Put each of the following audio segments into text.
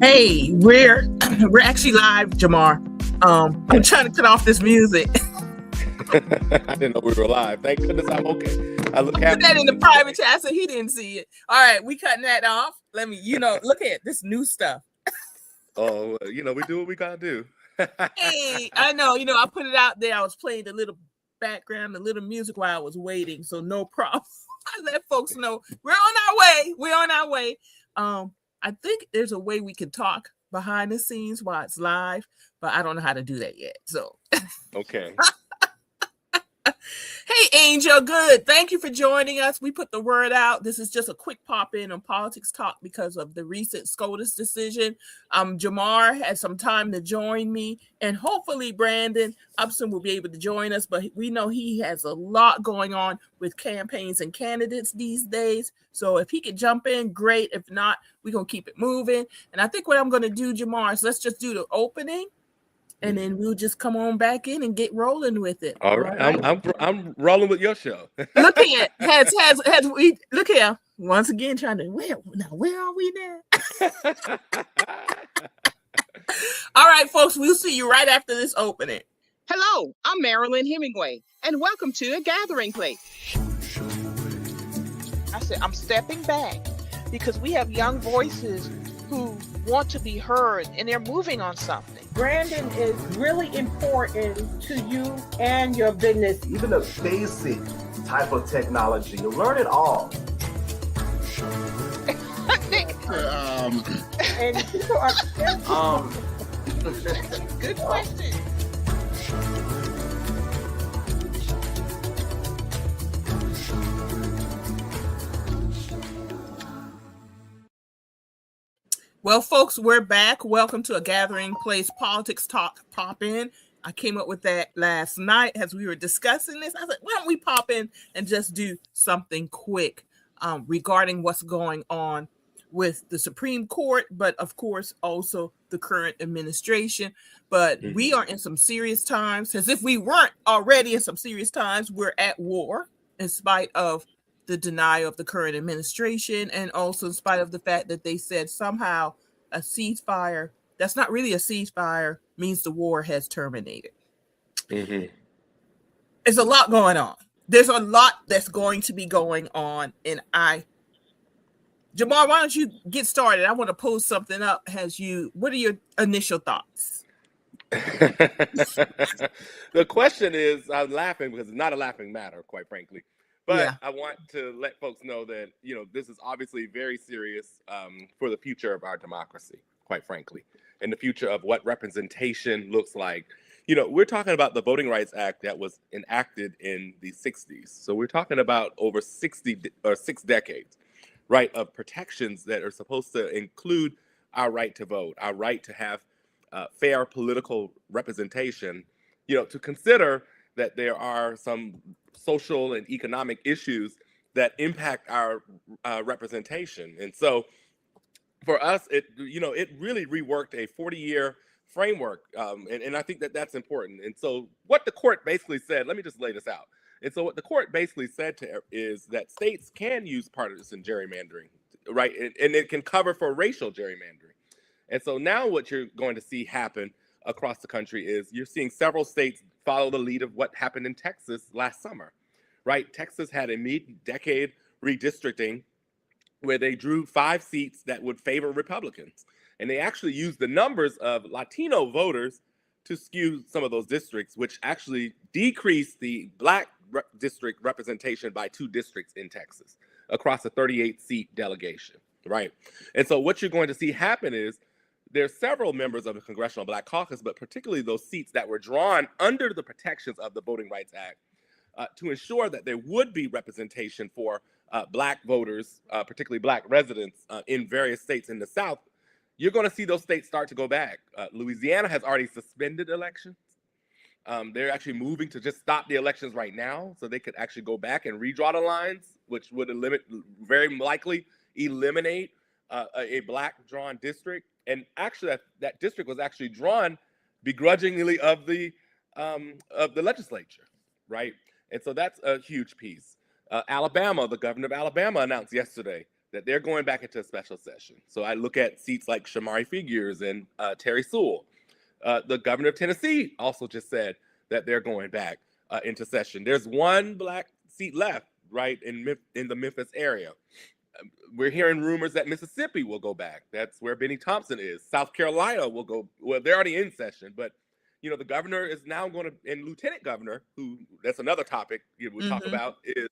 Hey, we're actually live, Jamar. I'm trying to cut off this music. I didn't know we were live. Thank goodness I'm okay. I look happy. Put that in the private chat so he didn't see it. All right, we cutting that off. Let me, look at this new stuff. Oh, we do what we gotta do. Hey, I know, I put it out there. I was playing the little background, the little music while I was waiting, so no problem. I let folks know we're on our way. I think there's a way we can talk behind the scenes while it's live, but I don't know how to do that yet. So okay. Hey, Angel, good. Thank you for joining us. We put the word out. This is just a quick pop in on Politics Talk because of the recent SCOTUS decision. Jamar had some time to join me, and hopefully Brandon Upson will be able to join us, but we know he has a lot going on with campaigns and candidates these days. So if he could jump in, great. If not, we're going to keep it moving. And I think what I'm going to do, Jamar, is let's just do the opening. And then we'll just come on back in and get rolling with it. All right. I'm rolling with your show. Look here. Has we look here. Once again, trying to where are we now? All right, folks, we'll see you right after this opening. Hello, I'm Marilyn Hemingway, and welcome to A Gathering Place. I said I'm stepping back because we have young voices who want to be heard and they're moving on something. Brandon is really important to you and your business. Even a basic type of technology, you learn it all. And people are good question. Well, folks, we're back. Welcome to A Gathering Place Politics Talk Pop In. I came up with that last night as we were discussing this. I said, why don't we pop in and just do something quick regarding what's going on with the Supreme Court, but of course also the current administration. But we are in some serious times. As if we weren't already in some serious times, we're at war in spite of the denial of the current administration, and also in spite of the fact that they said somehow a ceasefire, that's not really a ceasefire, means the war has terminated. Mm-hmm. There's a lot going on. There's a lot that's going to be going on. And Jamar, why don't you get started? I want to pose something up. What are your initial thoughts? The question is, I'm laughing because it's not a laughing matter, quite frankly. But Yeah. I want to let folks know that, this is obviously very serious for the future of our democracy, quite frankly, and the future of what representation looks like. We're talking about the Voting Rights Act that was enacted in the 60s. So we're talking about over 6 decades, right, of protections that are supposed to include our right to vote, our right to have fair political representation, to consider that there are some social and economic issues that impact our representation. And so for us, it really reworked a 40-year framework. And I think that that's important. And so what the court basically said, let me just lay this out. And so what the court basically said is that states can use partisan gerrymandering, right? And it can cover for racial gerrymandering. And so now what you're going to see happen across the country is you're seeing several states follow the lead of what happened in Texas last summer, right? Texas had a mid-decade redistricting where they drew 5 seats that would favor Republicans. And they actually used the numbers of Latino voters to skew some of those districts, which actually decreased the Black district representation by 2 districts in Texas across a 38-seat delegation, right? And so what you're going to see happen is there's several members of the Congressional Black Caucus, but particularly those seats that were drawn under the protections of the Voting Rights Act to ensure that there would be representation for Black voters, particularly Black residents in various states in the South. You're going to see those states start to go back. Louisiana has already suspended elections. They're actually moving to just stop the elections right now so they could actually go back and redraw the lines, which would very likely eliminate a Black drawn district. And actually, that district was actually drawn begrudgingly of the legislature, right? And so that's a huge piece. Alabama, the governor of Alabama announced yesterday that they're going back into a special session. So I look at seats like Shamari Figures and Terry Sewell. The governor of Tennessee also just said that they're going back into session. There's 1 Black seat left, right, in the Memphis area. We're hearing rumors that Mississippi will go back. That's where Benny Thompson is. South Carolina will go. Well, they're already in session, but the governor is now going to, and lieutenant governor, who that's another topic we'll talk about, is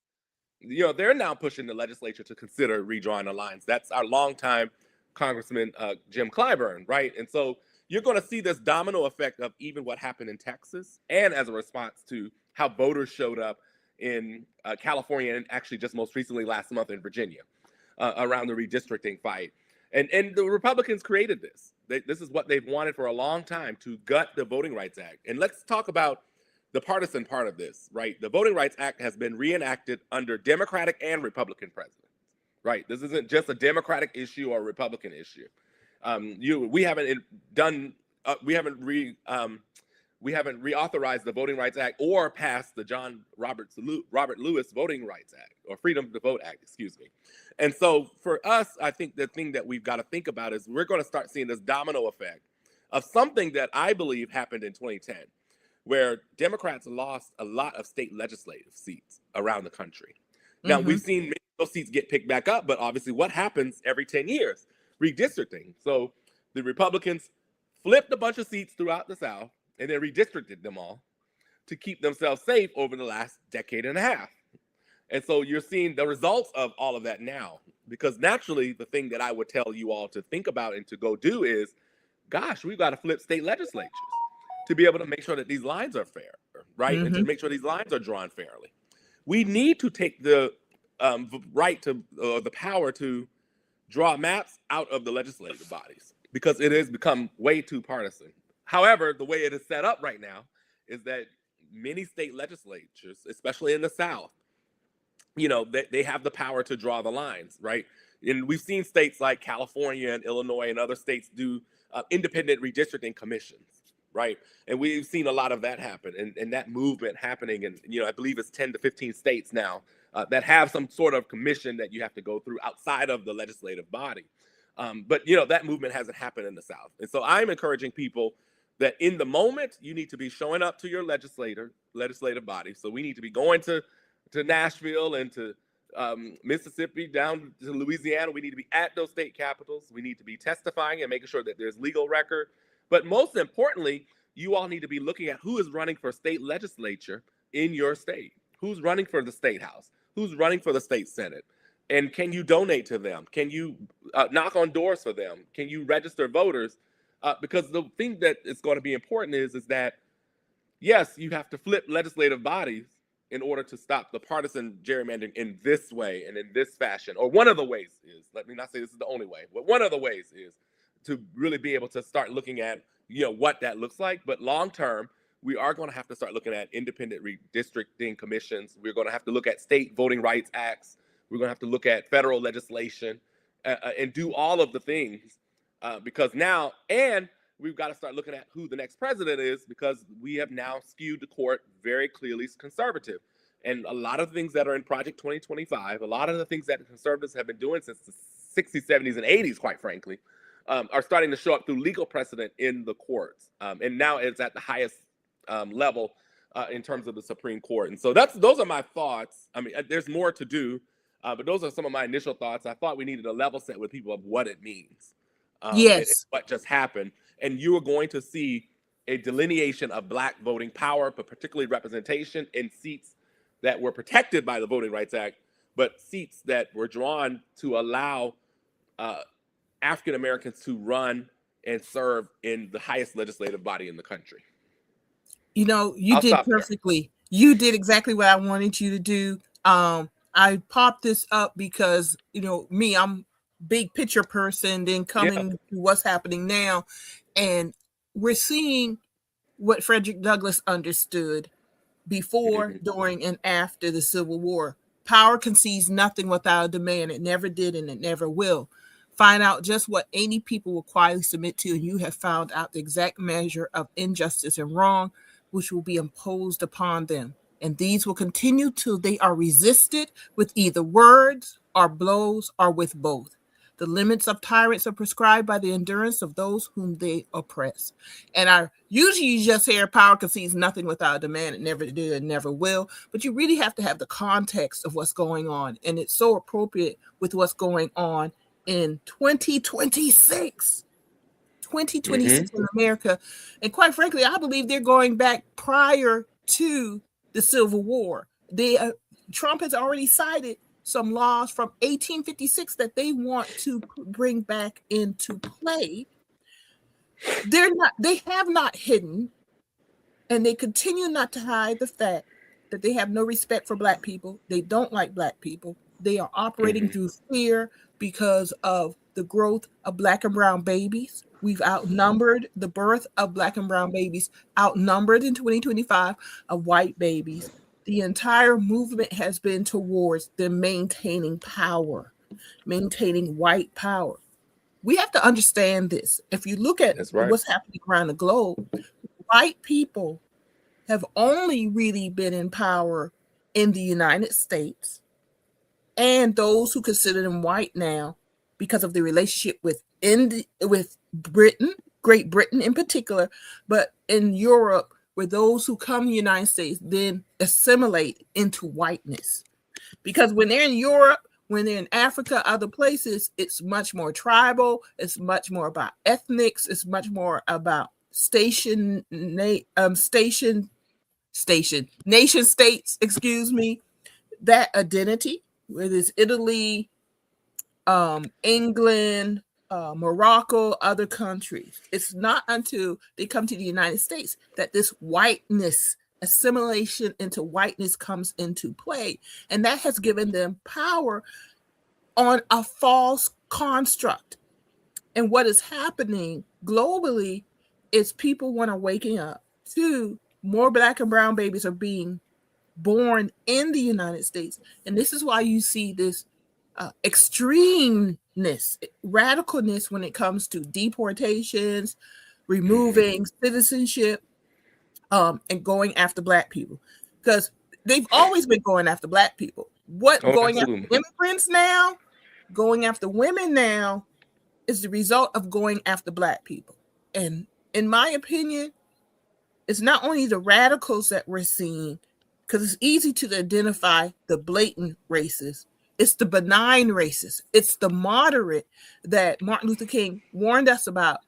they're now pushing the legislature to consider redrawing the lines. That's our longtime Congressman Jim Clyburn, right? And so you're going to see this domino effect of even what happened in Texas, and as a response to how voters showed up in California, and actually just most recently last month in Virginia. Around the redistricting fight. And the Republicans created this. This is what they've wanted for a long time, to gut the Voting Rights Act. And let's talk about the partisan part of this, right? The Voting Rights Act has been reenacted under Democratic and Republican presidents, right? This isn't just a Democratic issue or a Republican issue. We haven't reauthorized the Voting Rights Act or passed the Robert Lewis Voting Rights Act, or Freedom to Vote Act, excuse me. And so for us, I think the thing that we've got to think about is we're going to start seeing this domino effect of something that I believe happened in 2010, where Democrats lost a lot of state legislative seats around the country. Now, we've seen many of those seats get picked back up, but obviously what happens every 10 years? Redistricting. So the Republicans flipped a bunch of seats throughout the South and then redistricted them all to keep themselves safe over the last decade and a half. And so you're seeing the results of all of that now, because naturally the thing that I would tell you all to think about and to go do is, gosh, we've got to flip state legislatures to be able to make sure that these lines are fair, right? And to make sure these lines are drawn fairly. We need to take the right to the power to draw maps out of the legislative bodies, because it has become way too partisan. However, the way it is set up right now is that many state legislatures, especially in the South, they have the power to draw the lines, right? And we've seen states like California and Illinois and other states do independent redistricting commissions, right? And we've seen a lot of that happen, and that movement happening in, I believe it's 10 to 15 states now that have some sort of commission that you have to go through outside of the legislative body. But that movement hasn't happened in the South. And so I'm encouraging people that in the moment, you need to be showing up to your legislative body. So we need to be going to Nashville and to Mississippi, down to Louisiana. We need to be at those state capitals. We need to be testifying and making sure that there's legal record. But most importantly, you all need to be looking at who is running for state legislature in your state, who's running for the state house, who's running for the state senate. And can you donate to them? Can you knock on doors for them? Can you register voters? Because the thing that is going to be important is that, yes, you have to flip legislative bodies in order to stop the partisan gerrymandering in this way and in this fashion. Or one of the ways is, let me not say this is the only way, but one of the ways is to really be able to start looking at what that looks like. But long term, we are going to have to start looking at independent redistricting commissions. We're going to have to look at state voting rights acts. We're going to have to look at federal legislation and do all of the things because now, and we've got to start looking at who the next president is, because we have now skewed the court very clearly conservative. And a lot of the things that are in Project 2025, a lot of the things that the conservatives have been doing since the 60s, 70s, and 80s, quite frankly, are starting to show up through legal precedent in the courts. And now it's at the highest level in terms of the Supreme Court. And so those are my thoughts. I mean, there's more to do, but those are some of my initial thoughts. I thought we needed a level set with people of what it means. Yes. And what just happened. And you are going to see a delineation of Black voting power, but particularly representation in seats that were protected by the Voting Rights Act, but seats that were drawn to allow African Americans to run and serve in the highest legislative body in the country. You I'll did perfectly. You did exactly what I wanted you to do. I popped this up because, me, I'm big picture person, then coming to what's happening now. And we're seeing what Frederick Douglass understood before, during, and after the Civil War. Power concedes nothing without a demand. It never did, and it never will. Find out just what any people will quietly submit to, and you have found out the exact measure of injustice and wrong, which will be imposed upon them. And these will continue till they are resisted with either words or blows or with both. The limits of tyrants are prescribed by the endurance of those whom they oppress. And I usually just hear power concedes nothing without a demand. It never did, it never will. But you really have to have the context of what's going on. And it's so appropriate with what's going on in 2026. 2026 in America. And quite frankly, I believe they're going back prior to the Civil War. Trump has already cited some laws from 1856 that they want to bring back into play. They have not hidden, and they continue not to hide the fact that they have no respect for Black people. They don't like Black people. They are operating through fear because of the growth of Black and brown babies. We've outnumbered the birth of Black and brown babies, outnumbered in 2025 of white babies. The entire movement has been towards them maintaining power, maintaining white power. We have to understand this. If you look at what's happening around the globe, white people have only really been in power in the United States, and those who consider them white now because of the relationship with Britain, Great Britain in particular, but in Europe, where those who come to the United States then assimilate into whiteness. Because when they're in Europe, when they're in Africa, other places, it's much more tribal. It's much more about ethnics. It's much more about nation states, that identity, whether it's Italy, England, Morocco, other countries. It's not until they come to the United States that this whiteness, assimilation into whiteness, comes into play. And that has given them power on a false construct. And what is happening globally is people want to waking up to more Black and brown babies are being born in the United States. And this is why you see this extremeness, radicalness when it comes to deportations, removing citizenship, and going after Black people. Because they've always been going after Black people. What Oh, going after absolutely. immigrants now, going after women now is the result of going after Black people. And in my opinion, it's not only the radicals that we're seeing, because it's easy to identify the blatant racists. It's the benign racists. It's the moderate that Martin Luther King warned us about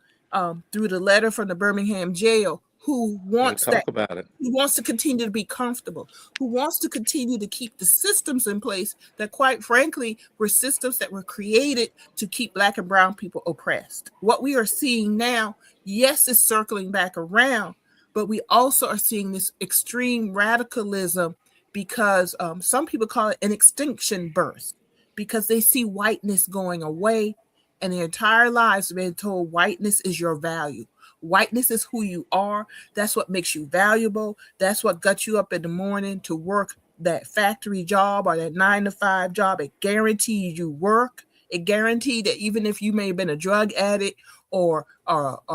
through the letter from the Birmingham jail, who wants Talk about it. who wants to continue to be comfortable, who wants to continue to keep the systems in place that, quite frankly, were systems that were created to keep Black and brown people oppressed. What we are seeing now, yes, is circling back around, but we also are seeing this extreme radicalism because some people call it an extinction burst, because they see whiteness going away and their entire lives have been told whiteness is your value. Whiteness is who you are. That's what makes you valuable. That's what got you up in the morning to work that factory job or that 9-to-5 job. It guarantees you work. It guaranteed that even if you may have been a drug addict or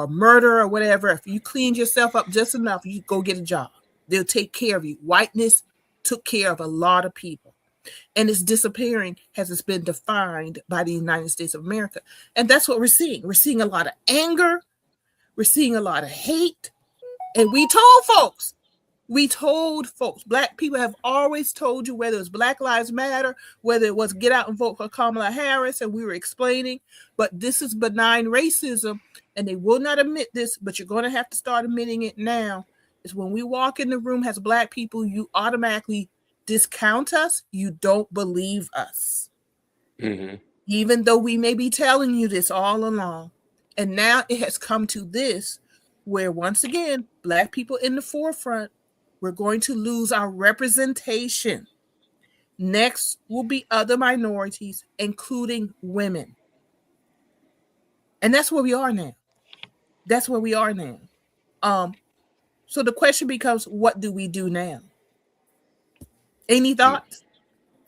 murder or whatever, if you cleaned yourself up just enough, you go get a job. They'll take care of you. Whiteness took care of a lot of people. And it's disappearing as it's been defined by the United States of America. And that's what we're seeing. We're seeing a lot of anger. We're seeing a lot of hate. And we told folks, Black people have always told you, whether it's Black Lives Matter, whether it was get out and vote for Kamala Harris, and we were explaining, but this is benign racism, and they will not admit this, but you're going to have to start admitting it now, is when we walk in the room as Black people, you automatically discount us. You don't believe us. Mm-hmm. Even though we may be telling you this all along. And now it has come to this, where once again, Black people in the forefront, we're going to lose our representation. Next will be other minorities, including women. And that's where we are now. So the question becomes, what do we do now? Any thoughts?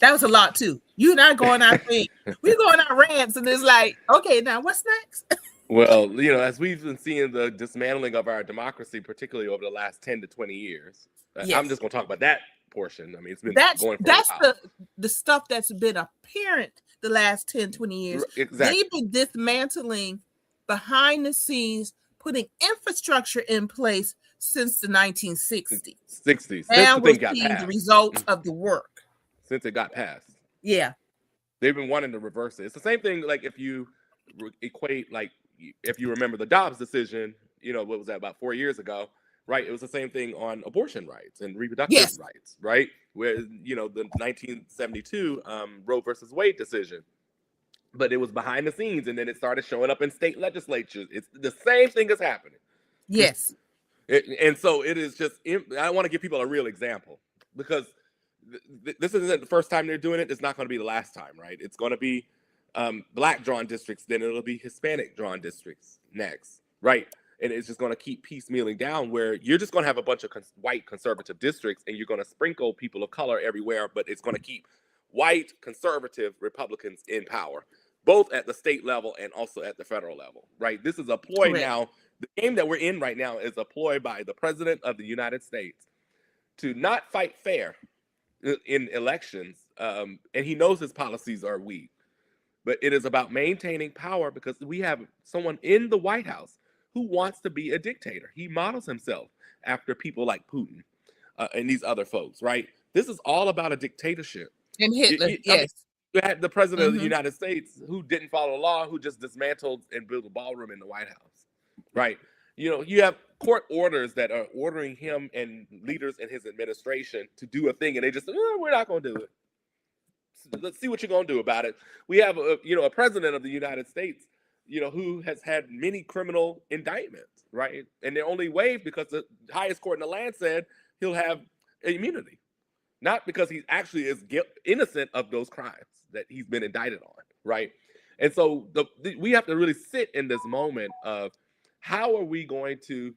That was a lot too. You and I going our thing. We're going our rants, and it's like, okay, now what's next? Well, as we've been seeing the dismantling of our democracy, particularly over the last 10 to 20 years, yes. I'm just going to talk about that portion. I mean, it's been going for a while. the stuff that's been apparent the last 10, 20 years. Exactly. They've been dismantling behind the scenes, putting infrastructure in place since the 1960s. Now we're seeing the results of the work. Since it got passed. Yeah. They've been wanting to reverse it. It's the same thing, like if you equate, like, if you remember the Dobbs decision, what was that, about 4 years ago, right? It was the same thing on abortion rights and reproductive rights, right? Where, the 1972 Roe versus Wade decision. But it was behind the scenes, and then it started showing up in state legislatures. It's the same thing is happening. Yes. And so it is just, I want to give people a real example, because this isn't the first time they're doing it. It's not going to be the last time, right? It's going to be Black drawn districts, then it'll be Hispanic drawn districts next, right? And it's just going to keep piecemealing down, where you're just going to have a bunch of white conservative districts, and you're going to sprinkle people of color everywhere, but it's going to keep white conservative Republicans in power, both at the state level and also at the federal level, right? This is a ploy now. The game that we're in right now is a ploy by the President of the United States to not fight fair in elections, and he knows his policies are weak. But it is about maintaining power, because we have someone in the White House who wants to be a dictator. He models himself after people like Putin and these other folks, right? This is all about a dictatorship. And Hitler, yes. I mean, you had the President of the United States who didn't follow the law, who just dismantled and built a ballroom in the White House, right? You have court orders that are ordering him and leaders in his administration to do a thing, and they just say, we're not going to do it. Let's see what you're going to do about it. We have a president of the United States, who has had many criminal indictments, right? And they're only waived because the highest court in the land said he'll have immunity, not because he actually is innocent of those crimes that he's been indicted on, right? And so we have to really sit in this moment of, how are we going to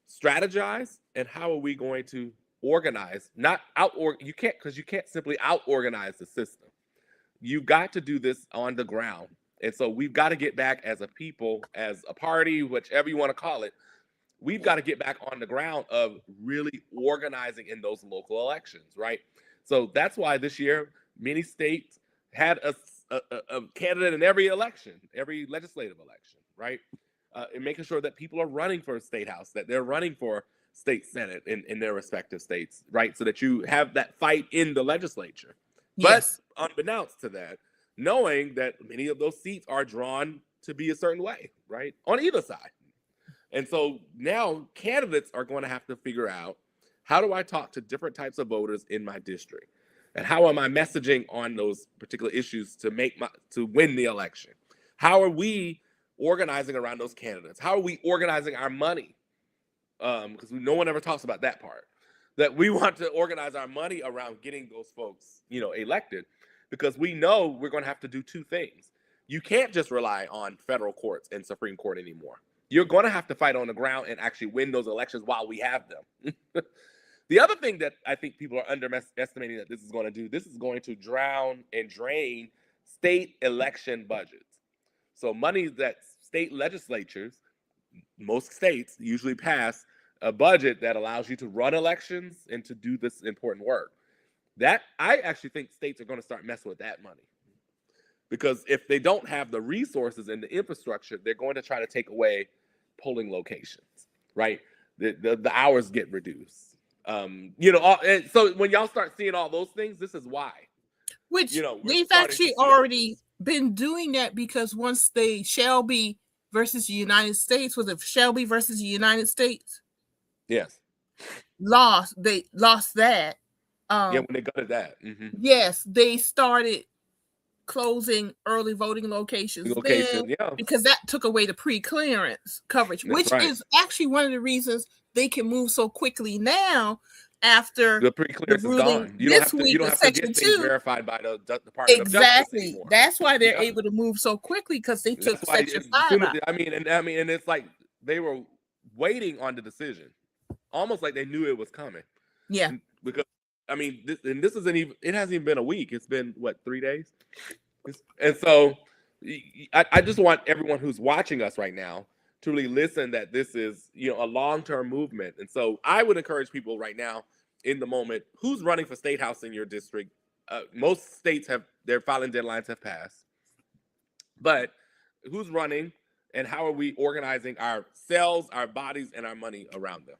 strategize, and how are we going to organize? You can't simply out-organize the system. You've got to do this on the ground. And so we've got to get back as a people, as a party, whichever you want to call it. We've got to get back on the ground of really organizing in those local elections, right? So that's why this year, many states had a candidate in every election, every legislative election, right? And making sure that people are running for state house, that they're running for state senate in their respective states, right? So that you have that fight in the legislature. Yes. But unbeknownst to that, knowing that many of those seats are drawn to be a certain way, right? On either side. And so now candidates are going to have to figure out, how do I talk to different types of voters in my district? And how am I messaging on those particular issues to win the election? How are we organizing around those candidates? How are we organizing our money? Because no one ever talks about that part. That we want to organize our money around getting those folks, elected, because we know we're going to have to do two things. You can't just rely on federal courts and Supreme Court anymore. You're going to have to fight on the ground and actually win those elections while we have them. The other thing that I think people are underestimating that this is going to do, this is going to drown and drain state election budgets. So money that state legislatures, most states usually pass a budget that allows you to run elections and to do this important work. That I actually think states are going to start messing with that money. Because if they don't have the resources and the infrastructure, they're going to try to take away polling locations, right? The hours get reduced. So when y'all start seeing all those things, this is why. Which they've actually already been doing that, because once they Shelby versus the United States, was it Shelby versus the United States? Yes. They lost that. When they gutted that. Mm-hmm. Yes, they started closing early voting locations because that took away the pre-clearance coverage. That's which is actually one of the reasons they can move so quickly now after the pre-clearance is gone. You don't have to get things verified by the Department of Justice anymore. That's why they're able to move so quickly, because they took Section 5 out. I mean, and it's like they were waiting on the decision, almost like they knew it was coming. Yeah, because this isn't even. It hasn't even been a week. It's been 3 days, and so I just want everyone who's watching us right now to really listen that this is a long-term movement. And so I would encourage people right now in the moment, who's running for state house in your district. Most states have their filing deadlines have passed, but who's running and how are we organizing ourselves, our bodies, and our money around them?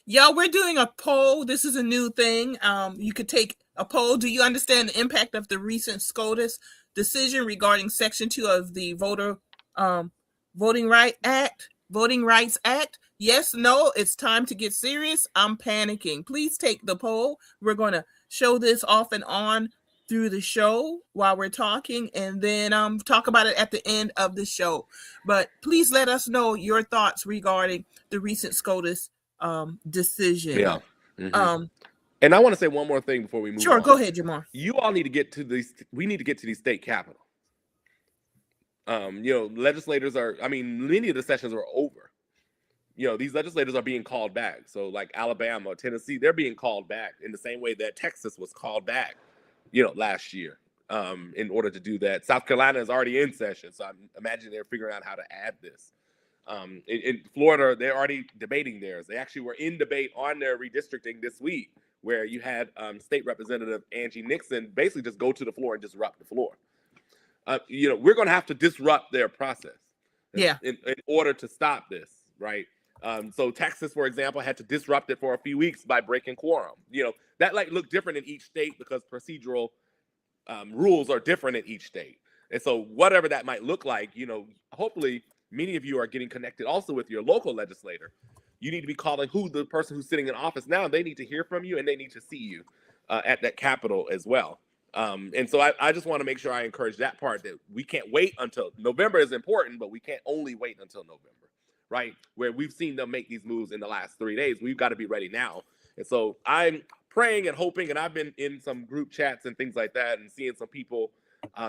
Y'all, we're doing a poll. This is a new thing. You could take a poll. Do you understand the impact of the recent SCOTUS decision regarding Section 2 of the Voting Rights Act? Yes, no, it's time to get serious. I'm panicking. Please take the poll. We're going to show this off and on through the show while we're talking, and then talk about it at the end of the show. But please let us know your thoughts regarding the recent SCOTUS decision. Yeah. Mm-hmm. And I want to say one more thing before we move on. Sure, go ahead, Jamar. You all need to get to these. We need to get to these state capitals. Legislators many of the sessions are over. These legislators are being called back. So like Alabama or Tennessee, they're being called back in the same way that Texas was called back, last year, in order to do that. South Carolina is already in session. So I imagine they're figuring out how to add this. In Florida, they're already debating theirs. They actually were in debate on their redistricting this week, where you had State Representative Angie Nixon basically just go to the floor and disrupt the floor. We're going to have to disrupt their process in order to stop this, right? So Texas, for example, had to disrupt it for a few weeks by breaking quorum. That looked different in each state because procedural rules are different in each state. And so whatever that might look like, hopefully many of you are getting connected also with your local legislator. You need to be calling the person who's sitting in office now. They need to hear from you and they need to see you at that Capitol as well. And so I just want to make sure I encourage that part, that we can't wait until November is important, but we can't only wait until November, right? Where we've seen them make these moves in the last 3 days. We've got to be ready now. And so I'm praying and hoping, and I've been in some group chats and things like that and seeing some people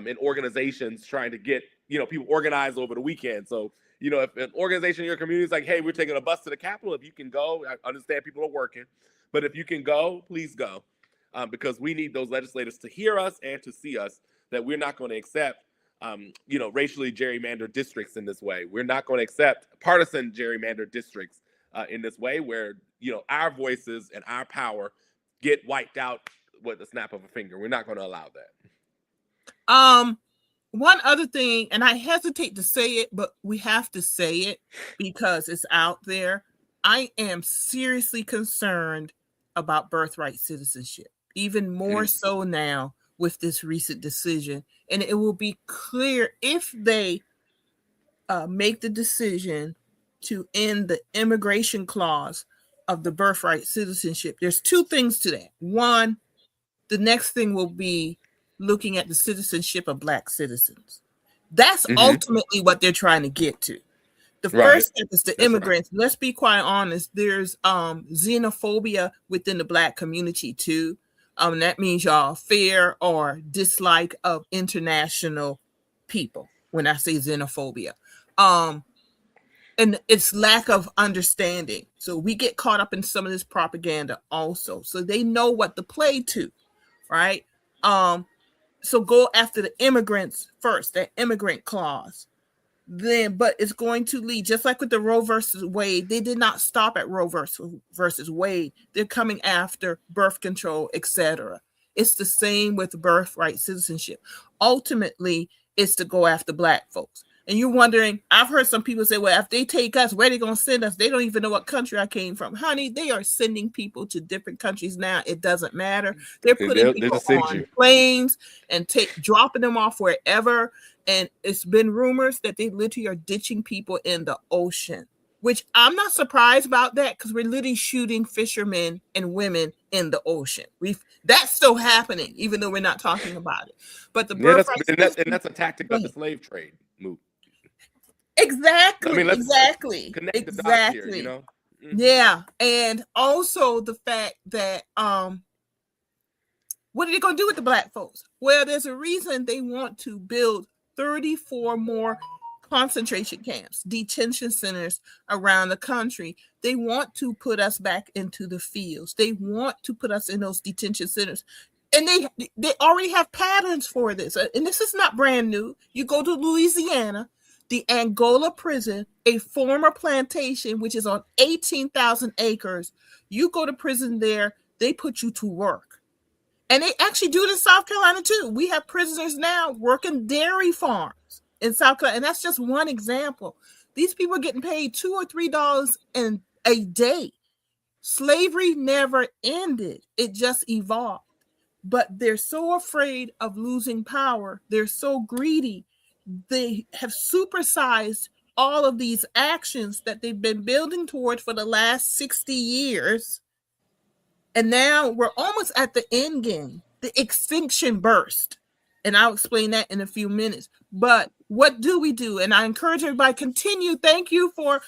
in organizations trying to get, people organized over the weekend. So, if an organization in your community is like, hey, we're taking a bus to the Capitol, if you can go, I understand people are working, but if you can go, please go. Because we need those legislators to hear us and to see us, that we're not going to accept, racially gerrymandered districts in this way. We're not going to accept partisan gerrymandered districts in this way, where, our voices and our power get wiped out with the snap of a finger. We're not going to allow that. One other thing, and I hesitate to say it, but we have to say it because it's out there. I am seriously concerned about birthright citizenship, even more so now with this recent decision. And it will be clear if they make the decision to end the immigration clause of the birthright citizenship. There's two things to that. One, the next thing will be looking at the citizenship of Black citizens. That's ultimately what they're trying to get to. The first step is the immigrants. Right. Let's be quite honest. There's xenophobia within the Black community too. That means y'all fear or dislike of international people. When I say xenophobia, and it's lack of understanding. So we get caught up in some of this propaganda also. So they know what to play to, right? So go after the immigrants first, that immigrant clause. Then, but it's going to lead, just like with the Roe versus Wade, they did not stop at Roe versus Wade. They're coming after birth control, etc. It's the same with birthright citizenship. Ultimately, it's to go after Black folks. And you're wondering, I've heard some people say, well, if they take us, where are they going to send us? They don't even know what country I came from. Honey, they are sending people to different countries now. It doesn't matter. They're putting people on planes and dropping them off wherever. And it's been rumors that they literally are ditching people in the ocean, which I'm not surprised about that because we're literally shooting fishermen and women in the ocean. That's still happening, even though we're not talking about it. But the that's a tactic of the slave trade move. Exactly. I mean, exactly. Here, you know? Yeah. And also the fact that what are they going to do with the Black folks? Well, there's a reason they want to build 34 more concentration camps, detention centers around the country. They want to put us back into the fields. They want to put us in those detention centers. And they already have patterns for this. And this is not brand new. You go to Louisiana, the Angola prison, a former plantation, which is on 18,000 acres. You go to prison there, they put you to work. And they actually do it in South Carolina too. We have prisoners now working dairy farms in South Carolina. And that's just one example. These people are getting paid $2 or $3 a day. Slavery never ended. It just evolved. But they're so afraid of losing power. They're so greedy. They have supersized all of these actions that they've been building toward for the last 60 years. And now we're almost at the end game, the extinction burst. And I'll explain that in a few minutes. But what do we do? And I encourage everybody to continue. Thank you for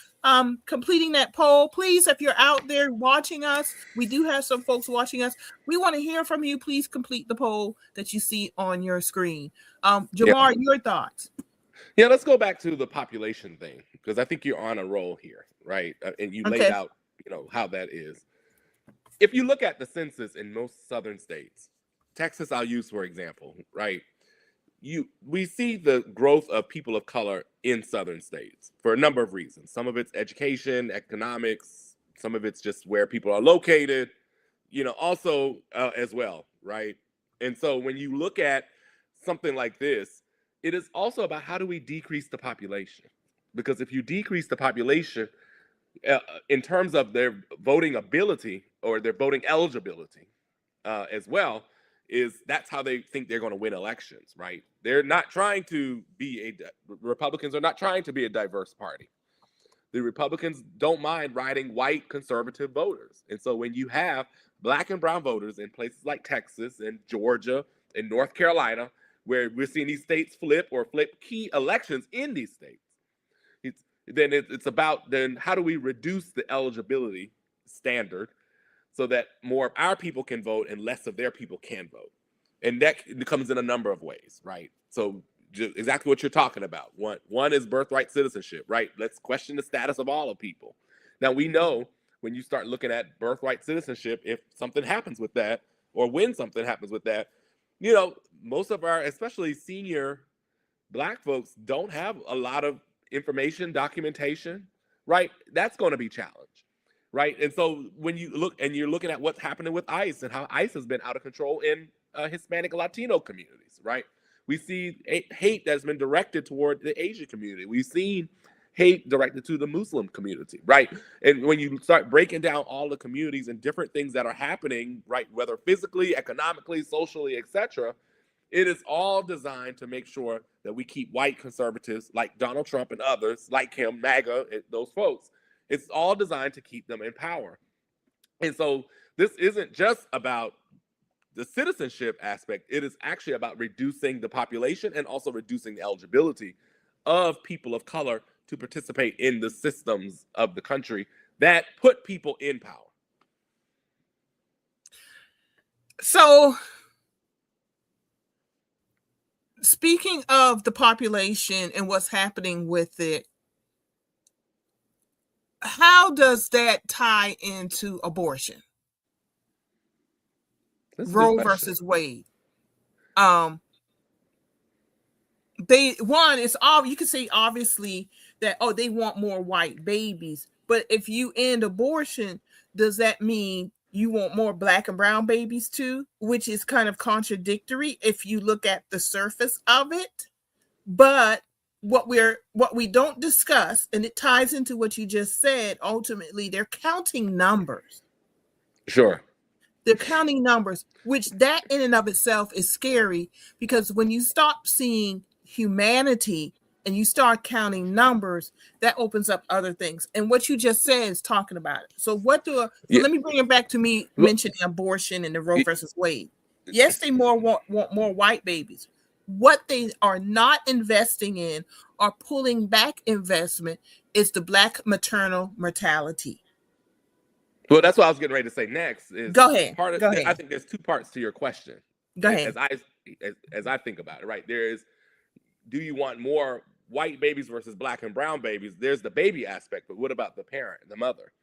completing that poll. Please, if you're out there watching us, we do have some folks watching us. We want to hear from you. Please complete the poll that you see on your screen. Jamar, your thoughts? Yeah, let's go back to the population thing, because I think you're on a roll here, right? And you laid out, how that is. If you look at the census in most southern states, Texas, I'll use for example, right? We see the growth of people of color in southern states for a number of reasons. Some of it's education, economics, some of it's just where people are located, also as well, right? And so when you look at something like this, it is also about how do we decrease the population? Because if you decrease the population in terms of their voting ability or their voting eligibility as well, that's how they think they're going to win elections, right? They're not trying to be Republicans are not trying to be a diverse party. The Republicans don't mind riding white conservative voters. And so when you have Black and brown voters in places like Texas and Georgia and North Carolina, where we're seeing these states flip key elections in these states, it's about then how do we reduce the eligibility standard so that more of our people can vote and less of their people can vote. And that comes in a number of ways, right? So just exactly what you're talking about. One is birthright citizenship, right? Let's question the status of all of people. Now, we know when you start looking at birthright citizenship, if something happens with that, or when something happens with that, most of our, especially senior Black folks, don't have a lot of information, documentation, right? That's going to be challenged. right? And so when you look and you're looking at what's happening with ICE and how ICE has been out of control in Hispanic Latino communities, right? We see hate that's been directed toward the Asian community. We've seen hate directed to the Muslim community, right? And when you start breaking down all the communities and different things that are happening, right, whether physically, economically, socially, etc., it is all designed to make sure that we keep white conservatives like Donald Trump and others like him, MAGA, those folks. It's all designed to keep them in power. And so this isn't just about the citizenship aspect. It is actually about reducing the population and also reducing the eligibility of people of color to participate in the systems of the country that put people in power. So, speaking of the population and what's happening with it, how does that tie into abortion? Roe versus Wade. It's all you can say obviously that they want more white babies, but if you end abortion, does that mean you want more black and brown babies too? Which is kind of contradictory if you look at the surface of it. But what we don't discuss, and it ties into what you just said, ultimately they're counting numbers. Sure. They're counting numbers, which that in and of itself is scary, because when you stop seeing humanity and you start counting numbers, that opens up other things. And what you just said is talking about it. So let me bring it back to me mentioning abortion and the Roe versus Wade. Yes, they want more white babies. What they are not investing in or pulling back investment is the black maternal mortality. Well, that's what I was getting ready to say next. Go ahead. I think there's two parts to your question. Go ahead. As I think about it, right? There is, do you want more white babies versus black and brown babies? There's the baby aspect, but what about the parent, the mother,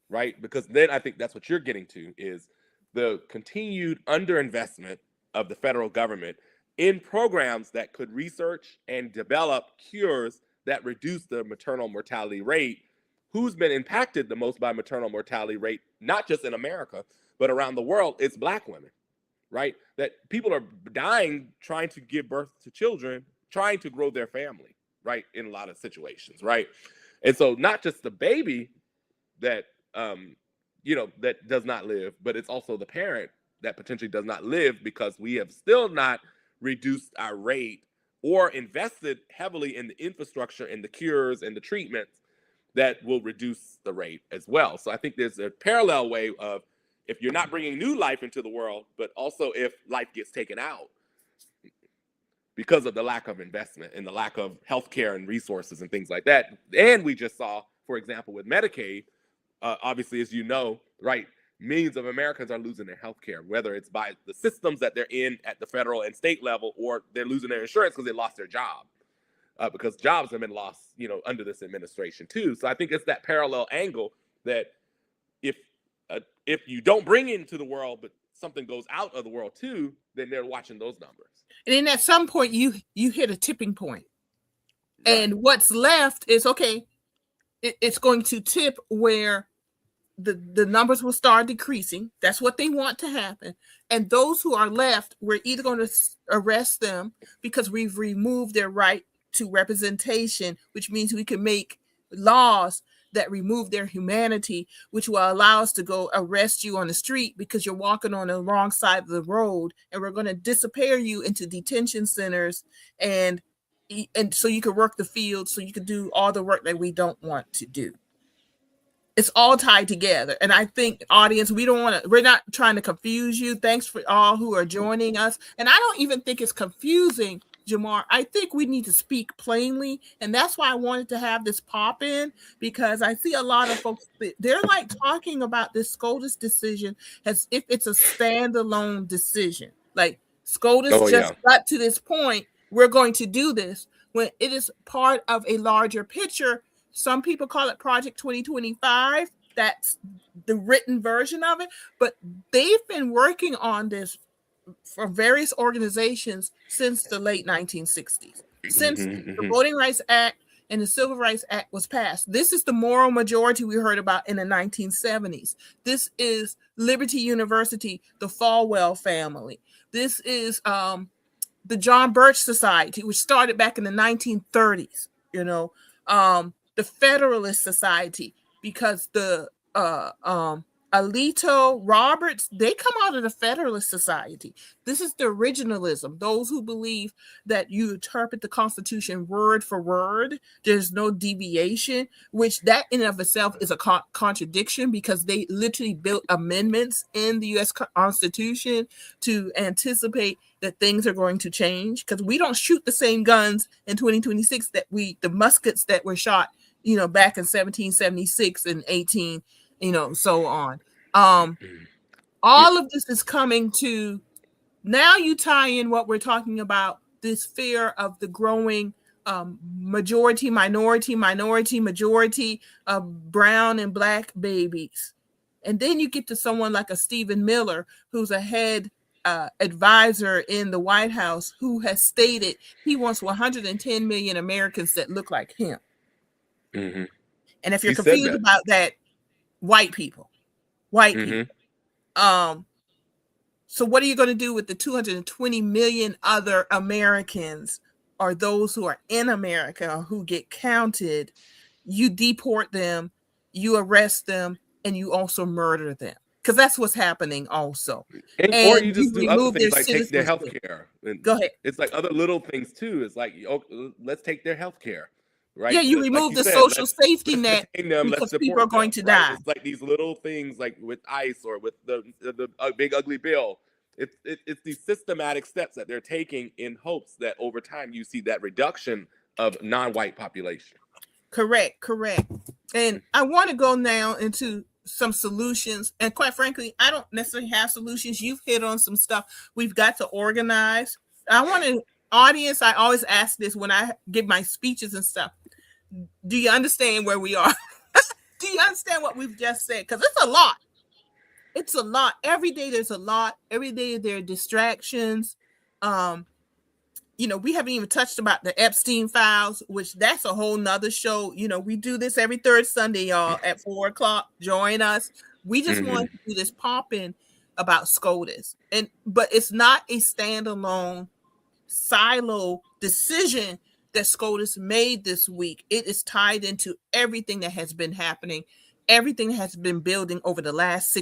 right? Because then I think that's what you're getting to is the continued underinvestment of the federal government in programs that could research and develop cures that reduce the maternal mortality rate. Who's been impacted the most by maternal mortality rate, not just in America, but around the world? It's black women, right? That people are dying trying to give birth to children, trying to grow their family, right? In a lot of situations, right? And so not just the baby that, that does not live, but it's also the parent that potentially does not live because we have still not reduced our rate or invested heavily in the infrastructure and the cures and the treatments that will reduce the rate as well. So I think there's a parallel way of if you're not bringing new life into the world, but also if life gets taken out because of the lack of investment and the lack of healthcare and resources and things like that. And we just saw, for example, with Medicaid, obviously, as you know, right, millions of Americans are losing their healthcare, whether it's by the systems that they're in at the federal and state level, or they're losing their insurance because they lost their job. Because jobs have been lost, under this administration too. So I think it's that parallel angle that if you don't bring into the world, but something goes out of the world too, then they're watching those numbers. And then at some point you hit a tipping point. Right. And what's left is it's going to tip where the numbers will start decreasing. That's what they want to happen. And those who are left, we're either going to arrest them because we've removed their right to representation, which means we can make laws that remove their humanity, which will allow us to go arrest you on the street because you're walking on the wrong side of the road, and we're going to disappear you into detention centers, and so you can work the field, so you can do all the work that we don't want to do. It's all tied together. And I think, audience, we're not trying to confuse you. Thanks for all who are joining us. And I don't even think it's confusing, Jamar. I think we need to speak plainly. And that's why I wanted to have this pop in, because I see a lot of folks, they're like talking about this SCOTUS decision as if it's a standalone decision. Like SCOTUS got to this point, we're going to do this, when it is part of a larger picture. Some people call it Project 2025. That's the written version of it. But they've been working on this for various organizations since the late 1960s, since the Voting Rights Act and the Civil Rights Act was passed. This is the moral majority we heard about in the 1970s. This is Liberty University, the Falwell family. This is the John Birch Society, which started back in the 1930s, the Federalist Society, because the Alito Roberts, they come out of the Federalist Society. This is the originalism, those who believe that you interpret the Constitution word for word. There's no deviation, which that in and of itself is a contradiction, because they literally built amendments in the U.S. Constitution to anticipate that things are going to change, because we don't shoot the same guns in 2026 that the muskets that were shot, back in 1776 and 18, so on. All of this is coming to, now you tie in what we're talking about, this fear of the growing majority, majority of brown and black babies. And then you get to someone like a Stephen Miller, who's a head advisor in the White House, who has stated he wants 110 million Americans that look like him. Mm-hmm. And if you're confused about that, white people. So what are you going to do with the 220 million other Americans, or those who are in America who get counted? You deport them, you arrest them, and you also murder them, because that's what's happening also. And or you just do other things like take their health care. Go ahead. It's like other little things too. It's like, let's take their health care. Right? Yeah, you remove the social safety net because people are going to die. It's like these little things, like with ICE or with the big ugly bill. It's these systematic steps that they're taking in hopes that over time you see that reduction of non-white population. Correct. And I want to go now into some solutions. And quite frankly, I don't necessarily have solutions. You've hit on some stuff. We've got to organize. I want to, audience, I always ask this when I give my speeches and stuff. Do you understand where we are? Do you understand what we've just said? Because it's a lot. It's a lot. Every day there's a lot. Every day there are distractions. We haven't even touched about the Epstein files, which that's a whole nother show. We do this every third Sunday, y'all, at 4:00. Join us. We just want to do this pop-in about SCOTUS. But it's not a standalone silo decision that SCOTUS made this week. It is tied into everything that has been happening, everything that has been building over the last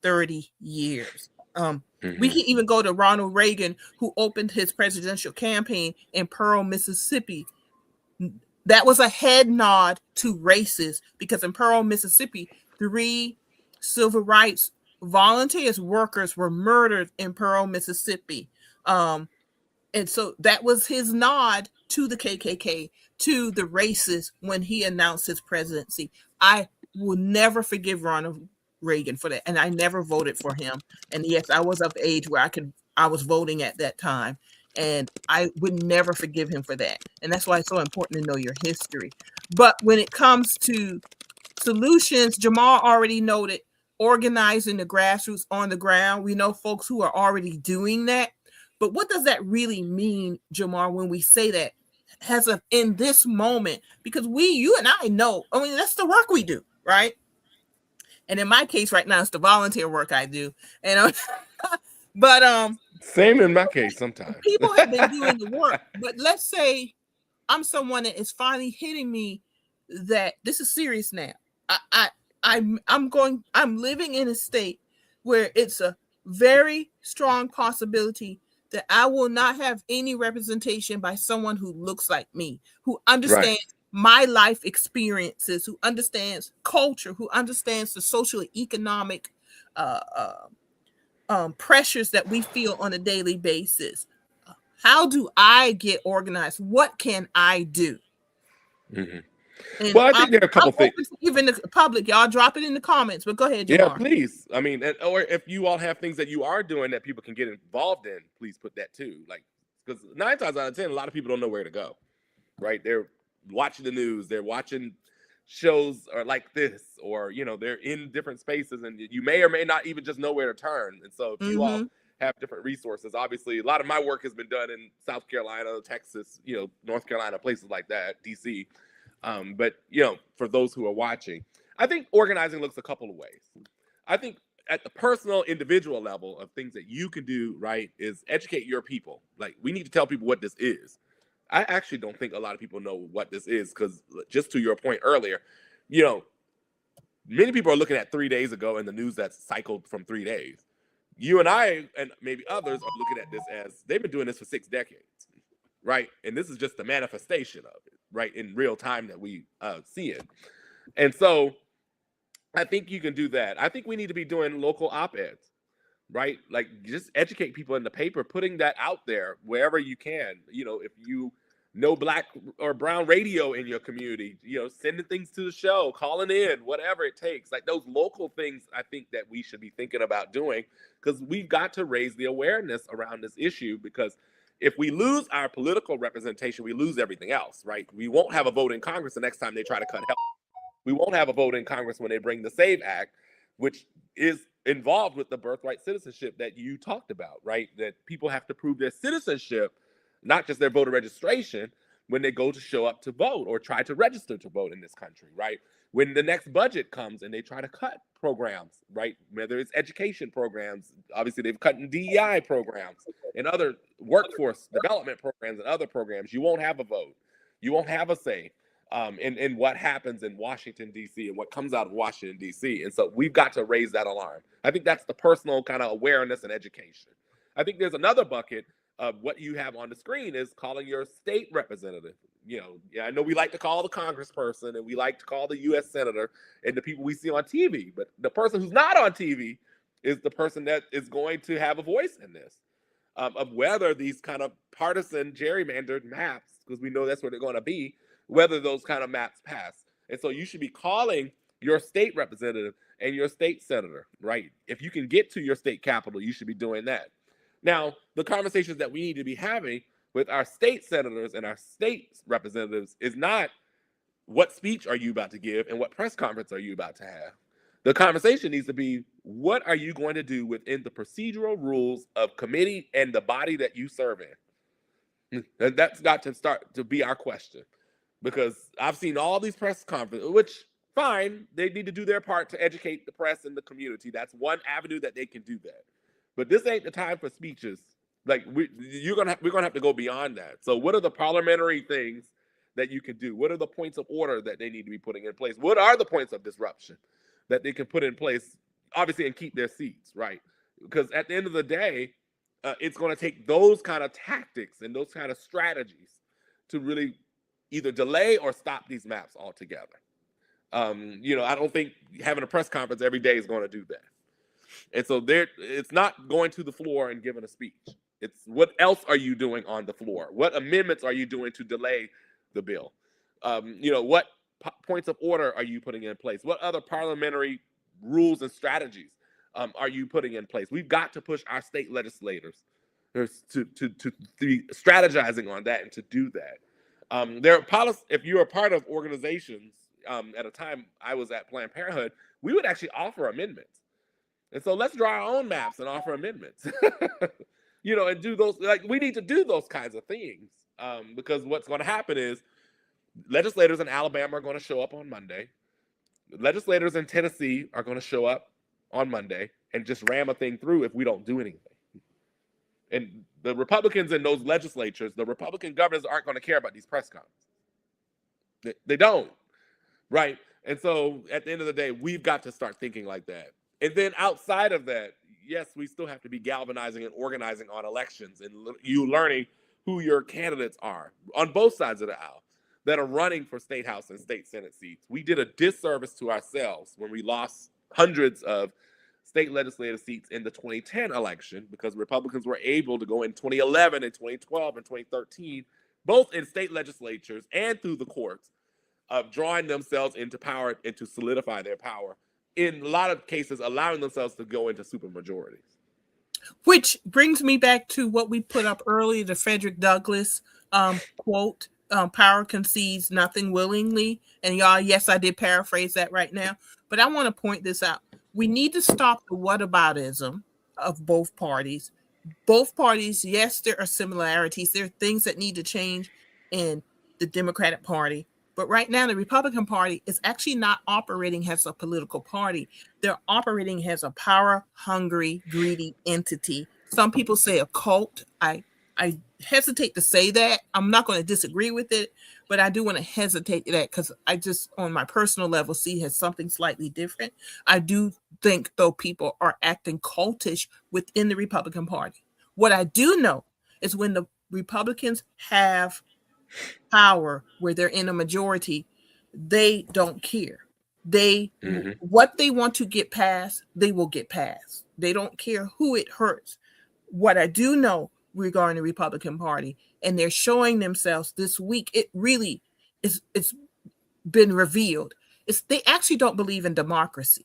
30 years. We can even go to Ronald Reagan, who opened his presidential campaign in Pearl, Mississippi. That was a head nod to races, because in Pearl, Mississippi, 3 civil rights volunteers, workers were murdered in Pearl, Mississippi. And so that was his nod to the KKK, to the racists when he announced his presidency. I will never forgive Ronald Reagan for that. And I never voted for him. And yes, I was of age where I was voting at that time. And I would never forgive him for that. And that's why it's so important to know your history. But when it comes to solutions, Jamal already noted organizing the grassroots on the ground. We know folks who are already doing that. But what does that really mean, Jamar, when we say that in this moment? Because you and I know, that's the work we do, right? And in my case right now, it's the volunteer work I do. But same in my case sometimes. People have been doing the work. But let's say I'm someone that is finally hitting me that this is serious now. I'm living in a state where it's a very strong possibility that I will not have any representation by someone who looks like me, who understands my life experiences, who understands culture, who understands the social economic pressures that we feel on a daily basis. How do I get organized? What can I do? Well, I think there are a couple things. Even the public, y'all drop it in the comments. But go ahead, Jamar. Yeah, please. Or if you all have things that you are doing that people can get involved in, please put that too. Like, because 9 times out of 10, a lot of people don't know where to go. Right? They're watching the news, they're watching shows or like this, or they're in different spaces, and you may or may not even just know where to turn. And so, if you all have different resources, obviously, a lot of my work has been done in South Carolina, Texas, North Carolina, places like that, DC. But for those who are watching, I think organizing looks a couple of ways. I think at the personal, individual level of things that you can do, right, is educate your people. Like, we need to tell people what this is. I actually don't think a lot of people know what this is, because just to your point earlier, many people are looking at 3 days ago in the news that's cycled from 3 days. You and I, and maybe others, are looking at this as they've been doing this for 6 decades, right? And this is just the manifestation of it, right, in real time that we see it. And so I think you can do that. I think we need to be doing local op-eds, right? Like, just educate people in the paper, putting that out there wherever you can. If you know Black or Brown radio in your community, sending things to the show, calling in, whatever it takes. Like, those local things, I think that we should be thinking about doing, because we've got to raise the awareness around this issue. Because if we lose our political representation, we lose everything else, right? We won't have a vote in Congress the next time they try to cut health. We won't have a vote in Congress when they bring the SAVE Act, which is involved with the birthright citizenship that you talked about, right? That people have to prove their citizenship, not just their voter registration, when they go to show up to vote or try to register to vote in this country, right? When the next budget comes and they try to cut programs, right? Whether it's education programs, obviously they've cut in DEI programs and other workforce development programs and other programs, you won't have a vote. You won't have a say in what happens in Washington, D.C. and what comes out of Washington, D.C. And so we've got to raise that alarm. I think that's the personal kind of awareness and education. I think there's another bucket of what you have on the screen is calling your state representative. I know we like to call the congressperson and we like to call the U.S. senator and the people we see on TV, but the person who's not on TV is the person that is going to have a voice in this, of whether these kind of partisan gerrymandered maps, because we know that's what they're going to be, whether those kind of maps pass. And so you should be calling your state representative and your state senator, right? If you can get to your state capital, you should be doing that. Now, the conversations that we need to be having with our state senators and our state representatives is not what speech are you about to give and what press conference are you about to have. The conversation needs to be, what are you going to do within the procedural rules of committee and the body that you serve in? And that's got to start to be our question. Because I've seen all these press conferences, which, fine, they need to do their part to educate the press and the community. That's one avenue that they can do that. But this ain't the time for speeches. Like, we're gonna have to go beyond that. So what are the parliamentary things that you can do? What are the points of order that they need to be putting in place? What are the points of disruption that they can put in place, obviously, and keep their seats, right? Because at the end of the day, it's going to take those kind of tactics and those kind of strategies to really either delay or stop these maps altogether. I don't think having a press conference every day is going to do that. And so it's not going to the floor and giving a speech. It's what else are you doing on the floor? What amendments are you doing to delay the bill? What points of order are you putting in place? What other parliamentary rules and strategies are you putting in place? We've got to push our state legislators to be strategizing on that and to do that. There are policies. If you're a part of organizations, at a time I was at Planned Parenthood, we would actually offer amendments. And so let's draw our own maps and offer amendments, and do those. Like, we need to do those kinds of things, because what's going to happen is legislators in Alabama are going to show up on Monday. Legislators in Tennessee are going to show up on Monday and just ram a thing through if we don't do anything. And the Republicans in those legislatures, the Republican governors aren't going to care about these press conferences. They don't, right? And so at the end of the day, we've got to start thinking like that. And then outside of that, yes, we still have to be galvanizing and organizing on elections and you learning who your candidates are on both sides of the aisle that are running for state house and state senate seats. We did a disservice to ourselves when we lost hundreds of state legislative seats in the 2010 election, because Republicans were able to go in 2011 and 2012 and 2013, both in state legislatures and through the courts, of drawing themselves into power and to solidify their power. In a lot of cases, allowing themselves to go into supermajorities. Which brings me back to what we put up earlier, the Frederick Douglass quote, power concedes nothing willingly. And y'all, yes, I did paraphrase that right now. But I want to point this out. We need to stop the whataboutism of both parties. Both parties, yes, there are similarities. There are things that need to change in the Democratic Party. But right now, the Republican Party is actually not operating as a political party. They're operating as a power-hungry, greedy entity. Some people say a cult. I hesitate to say that. I'm not going to disagree with it, but I do want to hesitate to that because I just, on my personal level, see it as something slightly different. I do think, though, people are acting cultish within the Republican Party. What I do know is when the Republicans have power, where they're in a majority, they don't care. What they want to get passed, they will get passed. They don't care who it hurts. What I do know regarding the Republican Party, and they're showing themselves this week, it really is, it's been revealed, is they actually don't believe in democracy.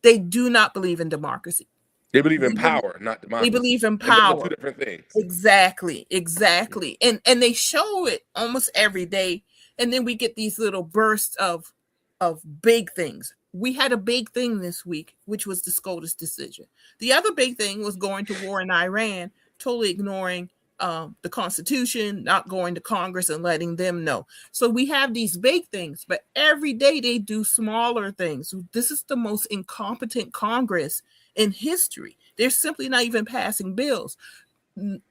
They do not believe in democracy. They believe in power, not democracy. They believe in power. Two different things. Exactly. And they show it almost every day. And then we get these little bursts of big things. We had a big thing this week, which was the SCOTUS decision. The other big thing was going to war in Iran, totally ignoring the Constitution, not going to Congress and letting them know. So we have these big things, but every day they do smaller things. This is the most incompetent Congress in history. They're simply not even passing bills.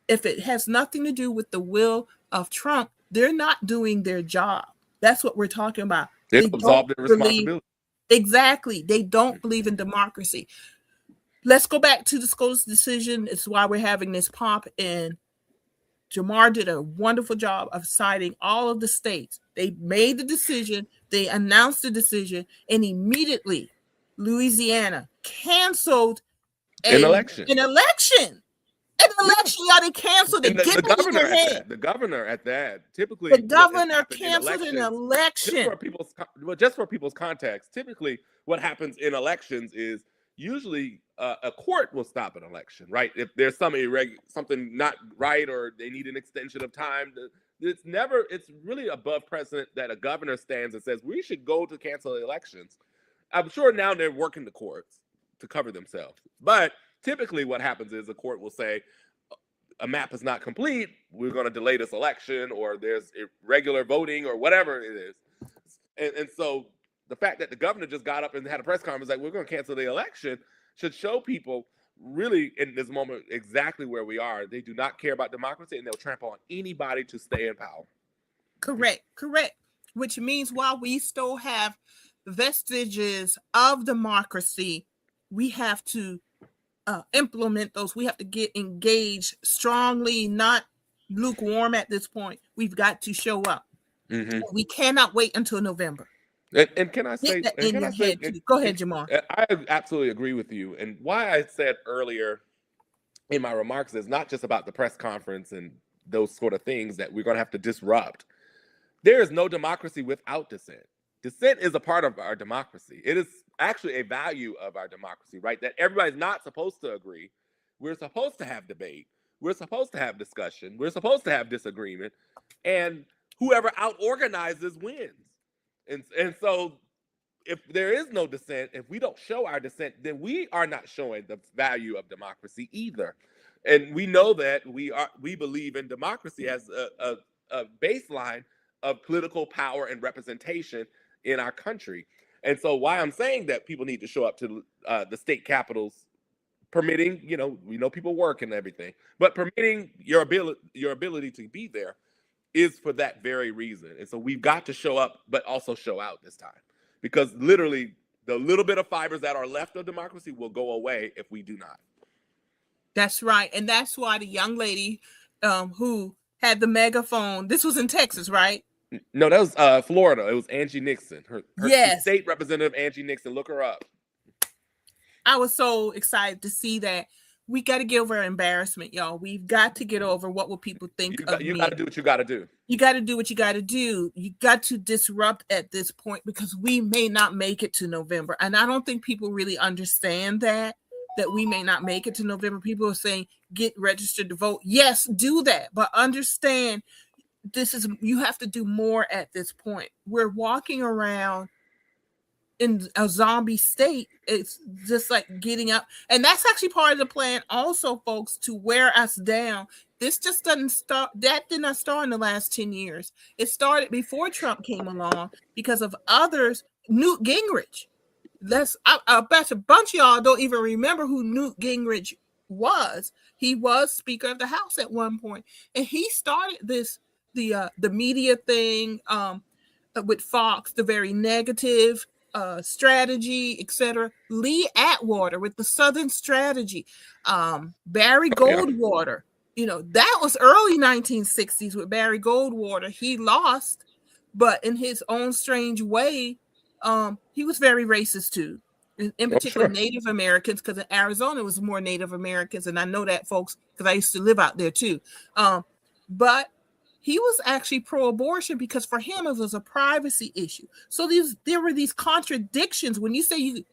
If it has nothing to do with the will of Trump, they're not doing their job. That's what we're talking about. They absolve their responsibility. Exactly. They don't believe in democracy. Let's go back to the SCOTUS decision. It's why we're having this pop in. Jamar did a wonderful job of citing all of the states. They made the decision, they announced the decision, and immediately Louisiana canceled an election. Y'all, they canceled it. The governor at that. Typically, the governor canceled an election. Just for people's context, typically what happens in elections is usually a court will stop an election, right? If there's something not right, or they need an extension of time. It's really above precedent that a governor stands and says, we should go to cancel elections. I'm sure now they're working the courts to cover themselves. But typically what happens is a court will say, a map is not complete, we're going to delay this election, or there's irregular voting, or whatever it is. And so the fact that the governor just got up and had a press conference like, we're going to cancel the election, should show people really in this moment exactly where we are. They do not care about democracy, and they'll trample on anybody to stay in power. Correct. Which means while we still have vestiges of democracy, we have to implement those. We have to get engaged strongly, not lukewarm at this point. We've got to show up. We cannot wait until November. And can I say, go ahead, Jamar. I absolutely agree with you. And why I said earlier in my remarks is not just about the press conference and those sort of things that we're going to have to disrupt. There is no democracy without dissent. Dissent is a part of our democracy. It is actually a value of our democracy, right? That everybody's not supposed to agree. We're supposed to have debate. We're supposed to have discussion. We're supposed to have disagreement. And whoever out-organizes wins. And so if there is no dissent, if we don't show our dissent, then we are not showing the value of democracy either. And we know that we believe in democracy as a baseline of political power and representation in our country. And so why I'm saying that people need to show up to the state capitals, permitting, we know people work and everything, but permitting your ability to be there is for that very reason. And so we've got to show up, but also show out this time, because literally the little bit of fibers that are left of democracy will go away if we do not. That's right. And that's why the young lady who had the megaphone, this was in Texas, right? No, that was Florida. It was Angie Nixon. Her state representative, Angie Nixon. Look her up. I was so excited to see that. We got to get over embarrassment, y'all. We've got to get over what will people think of me. You got to do what you got to do. You got to do what you got to do. You got to disrupt at this point, because we may not make it to November. And I don't think people really understand that we may not make it to November. People are saying, get registered to vote. Yes, do that. But understand, you have to do more at this point. We're walking around in a zombie state. It's just like getting up. And that's actually part of the plan also, folks, to wear us down. This just doesn't start. That did not start in the last 10 years. It started before Trump came along because of others. Newt Gingrich. I bet a bunch of y'all don't even remember who Newt Gingrich was. He was Speaker of the House at one point, and he started the media thing with Fox, the very negative strategy, etc. Lee Atwater with the Southern Strategy, Barry Goldwater. You know, that was early 1960s with Barry Goldwater. He lost, but in his own strange way, he was very racist too, in particular Native Americans, because in Arizona it was more Native Americans, and I know that, folks, because I used to live out there too. But he was actually pro-abortion because for him it was a privacy issue. So there were these contradictions. When you say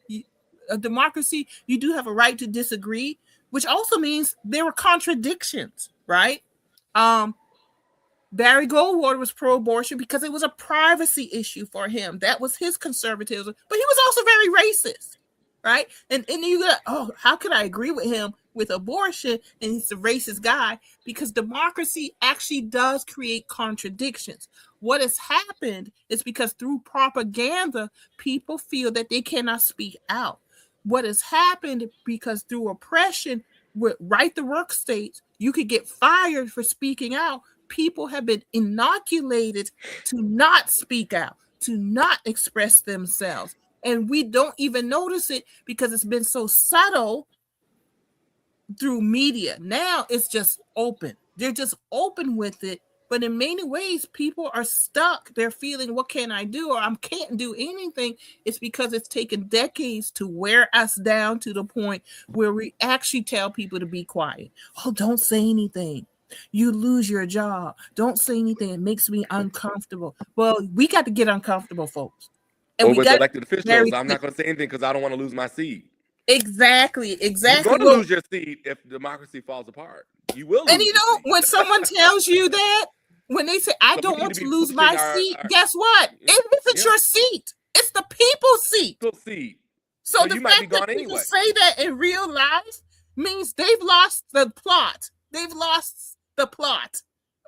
a democracy, you do have a right to disagree, which also means there were contradictions, right? Barry Goldwater was pro-abortion because it was a privacy issue for him. That was his conservatism, but he was also very racist, right? And you go, oh, how could I agree with him with abortion? And he's a racist guy, because democracy actually does create contradictions. What has happened is because through propaganda, people feel that they cannot speak out. What has happened because through oppression, with right to work states, you could get fired for speaking out. People have been inoculated to not speak out, to not express themselves. And we don't even notice it because it's been so subtle through media. Now it's just open. They're just open with it. But in many ways, people are stuck. They're feeling, what can I do? Or I can't do anything. It's because it's taken decades to wear us down to the point where we actually tell people to be quiet. Oh, don't say anything. You lose your job. Don't say anything. It makes me uncomfortable. Well, we got to get uncomfortable, folks. And with elected officials, I'm not going to say anything because I don't want to lose my seat. Exactly. You're going to lose your seat if democracy falls apart. You will lose. And you know, when someone tells you that, when they say, I don't want to lose my seat, guess what? It isn't your seat. It's the people's seat. So the fact that people say that in real life means they've lost the plot. They've lost the plot.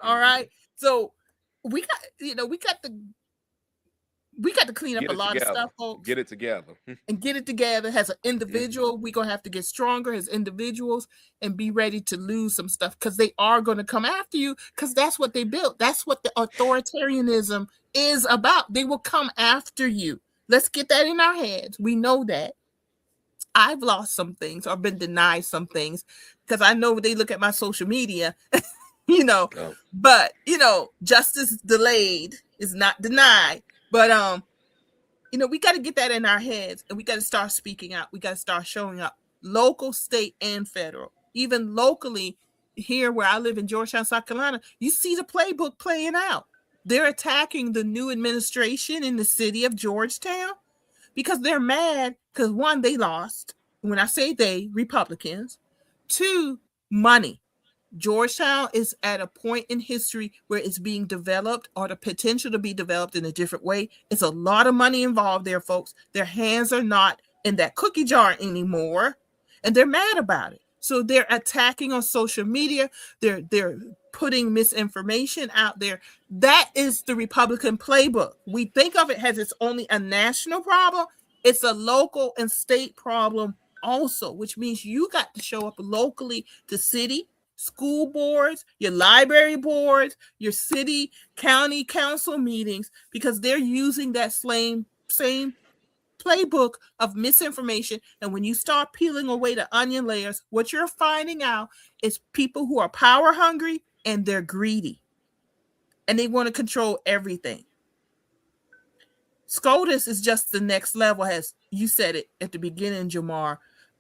All right. So we got to clean up a lot of stuff, folks. Get it together. And get it together as an individual. We're going to have to get stronger as individuals and be ready to lose some stuff, because they are going to come after you, because that's what they built. That's what the authoritarianism is about. They will come after you. Let's get that in our heads. We know that. I've lost some things or been denied some things because I know they look at my social media, but, justice delayed is not denied. But, we got to get that in our heads, and we got to start speaking out. We got to start showing up, local, state, and federal. Even locally here where I live in Georgetown, South Carolina, you see the playbook playing out. They're attacking the new administration in the city of Georgetown because they're mad because, one, they lost. When I say they, Republicans. Two, money. Georgetown is at a point in history where it's being developed, or the potential to be developed in a different way. It's a lot of money involved there, folks. Their hands are not in that cookie jar anymore, and they're mad about it. So they're attacking on social media. They're putting misinformation out there. That is the Republican playbook. We think of it as it's only a national problem. It's a local and state problem also, which means you got to show up locally to city, school boards, your library boards, your city, county council meetings, because they're using that same playbook of misinformation. And when you start peeling away the onion layers, what you're finding out is people who are power hungry and they're greedy. And they want to control everything. SCOTUS is just the next level, as you said it at the beginning, Jamar.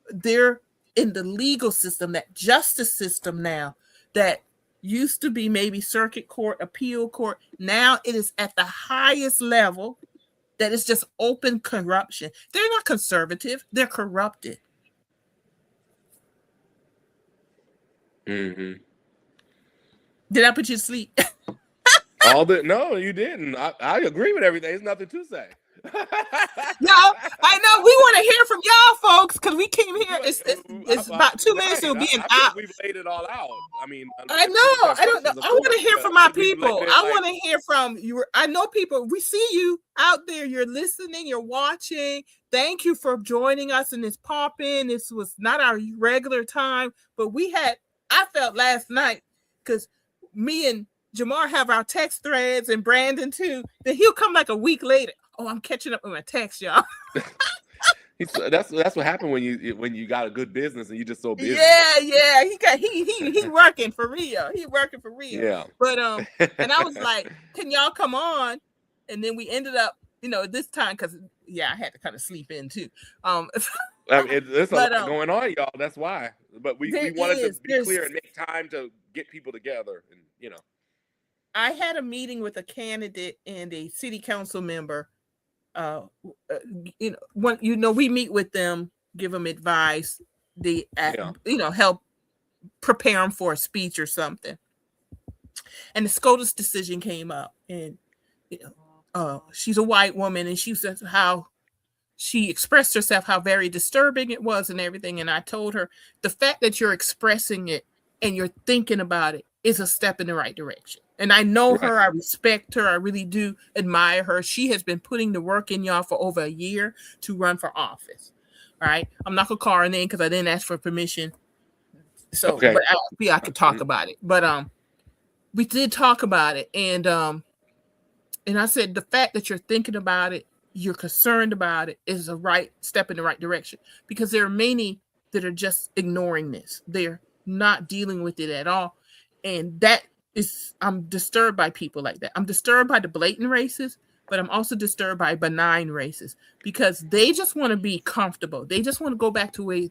They're in the legal system, that justice system now that used to be maybe circuit court, appeal court. Now it is at the highest level that is just open corruption. They're not conservative. They're corrupted. Mm-hmm. Did I put you to sleep? No, you didn't. I agree with everything. There's nothing to say. Y'all, I know we want to hear from y'all folks because we came here. It's about 2 minutes. It'll be an I feel hour. like we've laid it all out. I mean, I unless people know. have I don't know. questions, of I want to course, hear but from I my think we've laid people. it I like, want to hear from you. I know people. We see you out there. You're listening. You're watching. Thank you for joining us in this pop in. This was not our regular time, but I felt last night because me and Jamar have our text threads and Brandon too. Then he'll come like a week later. Oh, I'm catching up with my text, y'all. that's what happened when you got a good business and you're just so busy. Yeah. He working for real. He working for real. Yeah. But and I was like, can y'all come on? And then we ended up, this time because I had to kind of sleep in too. I mean, there's a lot going on, y'all. That's why. But we wanted to be clear and make time to get people together, and I had a meeting with a candidate and a city council member. We meet with them, give them advice, help prepare them for a speech or something. And the SCOTUS decision came up, and she's a white woman, and she says how she expressed herself, how very disturbing it was and everything. And I told her the fact that you're expressing it and you're thinking about it is a step in the right direction. And I know her, I respect her, I really do admire her. She has been putting the work in, y'all, for over a year to run for office. All right. I'm not gonna call her name because I didn't ask for permission. So but I could talk about it. But we did talk about it. And I said the fact that you're thinking about it, you're concerned about it, is a right step in the right direction, because there are many that are just ignoring this. They're not dealing with it at all. And I'm disturbed by people like that. I'm disturbed by the blatant racists, but I'm also disturbed by benign racists, because they just want to be comfortable. They just want to go back to the way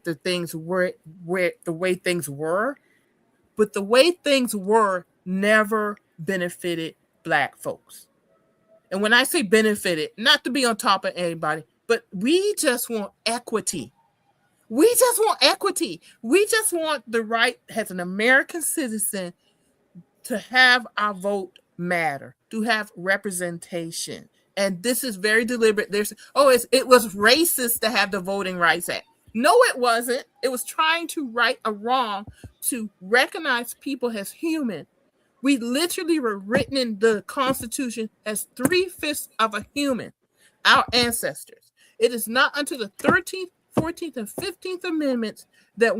things were. But the way things were never benefited Black folks. And when I say benefited, not to be on top of anybody, but we just want equity. We just want equity. We just want the right, as an American citizen, to have our vote matter, to have representation. And this is very deliberate. It was racist to have the Voting Rights Act. No, it wasn't. It was trying to right a wrong, to recognize people as human. We literally were written in the Constitution as 3/5 of a human, our ancestors. It is not until the 13th, 14th, and 15th Amendments that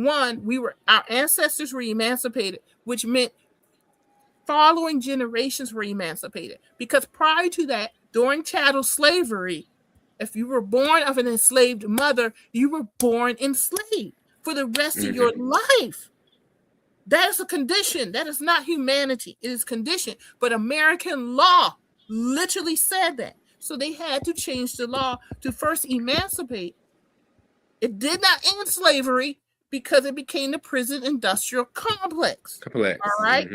our ancestors were emancipated, which meant following generations were emancipated. Because prior to that, during chattel slavery, if you were born of an enslaved mother, you were born enslaved for the rest of your life. That is a condition. That is not humanity. It is condition. But American law literally said that. So they had to change the law to first emancipate. It did not end slavery because it became the prison industrial complex. All right.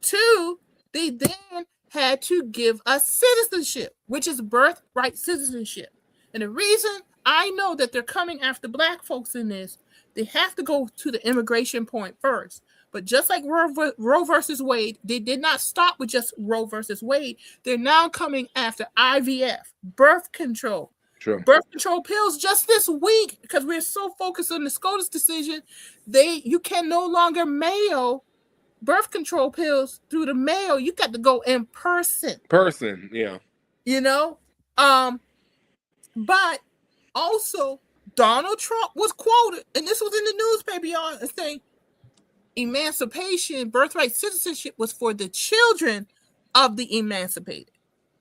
2, they then had to give us citizenship, which is birthright citizenship. And the reason I know that they're coming after Black folks in this, they have to go to the immigration point first. But just like Roe versus Wade, they did not stop with just Roe versus Wade. They're now coming after IVF, birth control. Sure. Birth control pills just this week, because we're so focused on the SCOTUS decision, you can no longer mail birth control pills through the mail. You got to go in person. Yeah. But also Donald Trump was quoted, and this was in the newspaper, y'all, saying emancipation, birthright citizenship was for the children of the emancipated.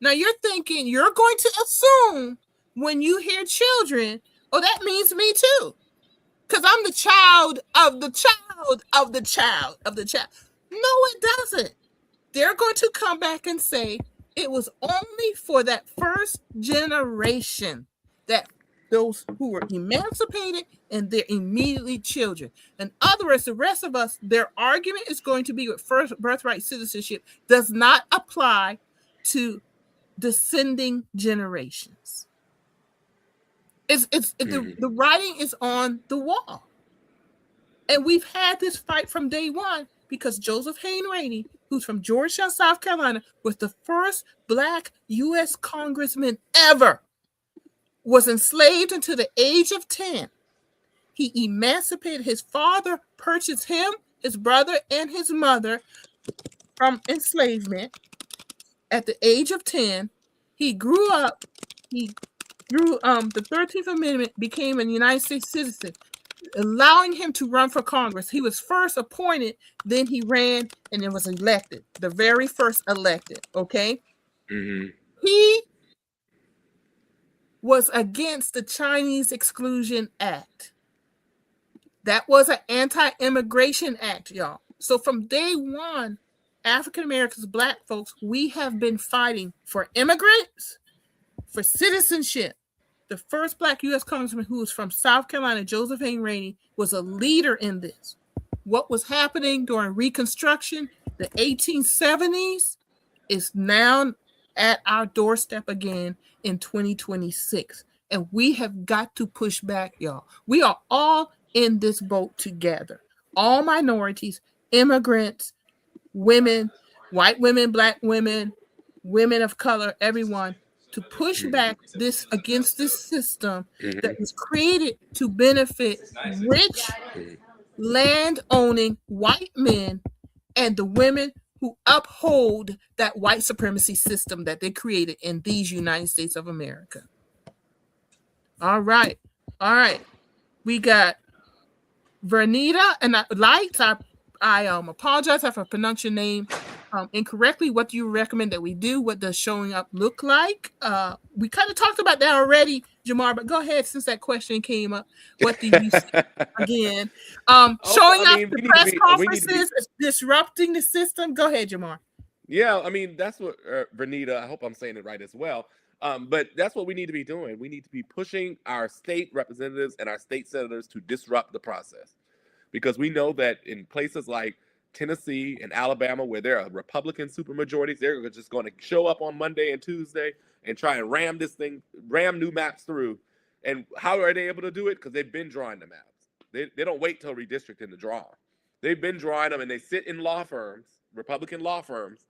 Now you're thinking, you're going to assume when you hear children, that means me too, because I'm the child of the child of the child of the child. No, it doesn't. They're going to come back and say it was only for that first generation, that those who were emancipated and their immediately children. In other words, the rest of us, their argument is going to be with first birthright citizenship does not apply to descending generations. The writing is on the wall. And we've had this fight from day one, because Joseph Hayne Rainey, who's from Georgetown, South Carolina, was the first Black U.S. congressman ever was enslaved until the age of 10. He emancipated. His father purchased him, his brother, and his mother from enslavement at the age of 10. He grew up. He grew. The 13th Amendment became a United States citizen, allowing him to run for Congress. He was first appointed, then he ran, and then was elected. The very first elected. Okay. Mm-hmm. He was against the Chinese Exclusion Act. That was an anti-immigration act, y'all. So from day one, African Americans, Black folks, we have been fighting for immigrants, for citizenship. The first Black U.S. Congressman, who was from South Carolina, Joseph A. Rainey, was a leader in this. What was happening during Reconstruction, the 1870s, is now at our doorstep again in 2026. And we have got to push back, y'all. We are all in this boat together. All minorities, immigrants, women, white women, Black women, women of color, everyone, to push back this against this system that was created to benefit rich, land-owning white men and the women who uphold that white supremacy system that they created in these United States of America. All right. We got Vernita and Lights. I apologize if I pronounce your name incorrectly. What do you recommend that we do? What does showing up look like? We kind of talked about that already, Jamar, but go ahead since that question came up. What do you see again? Showing up to press conferences, disrupting the system. Go ahead, Jamar. Yeah, I mean, that's what Vernita, I hope I'm saying it right as well. But that's what we need to be doing. We need to be pushing our state representatives and our state senators to disrupt the process. Because we know that in places like Tennessee and Alabama, where there are Republican supermajorities, they're just going to show up on Monday and Tuesday and try and ram new maps through. And how are they able to do it? Because they've been drawing the maps. They don't wait till redistricting to draw. They've been drawing them, and they sit in law firms, Republican law firms,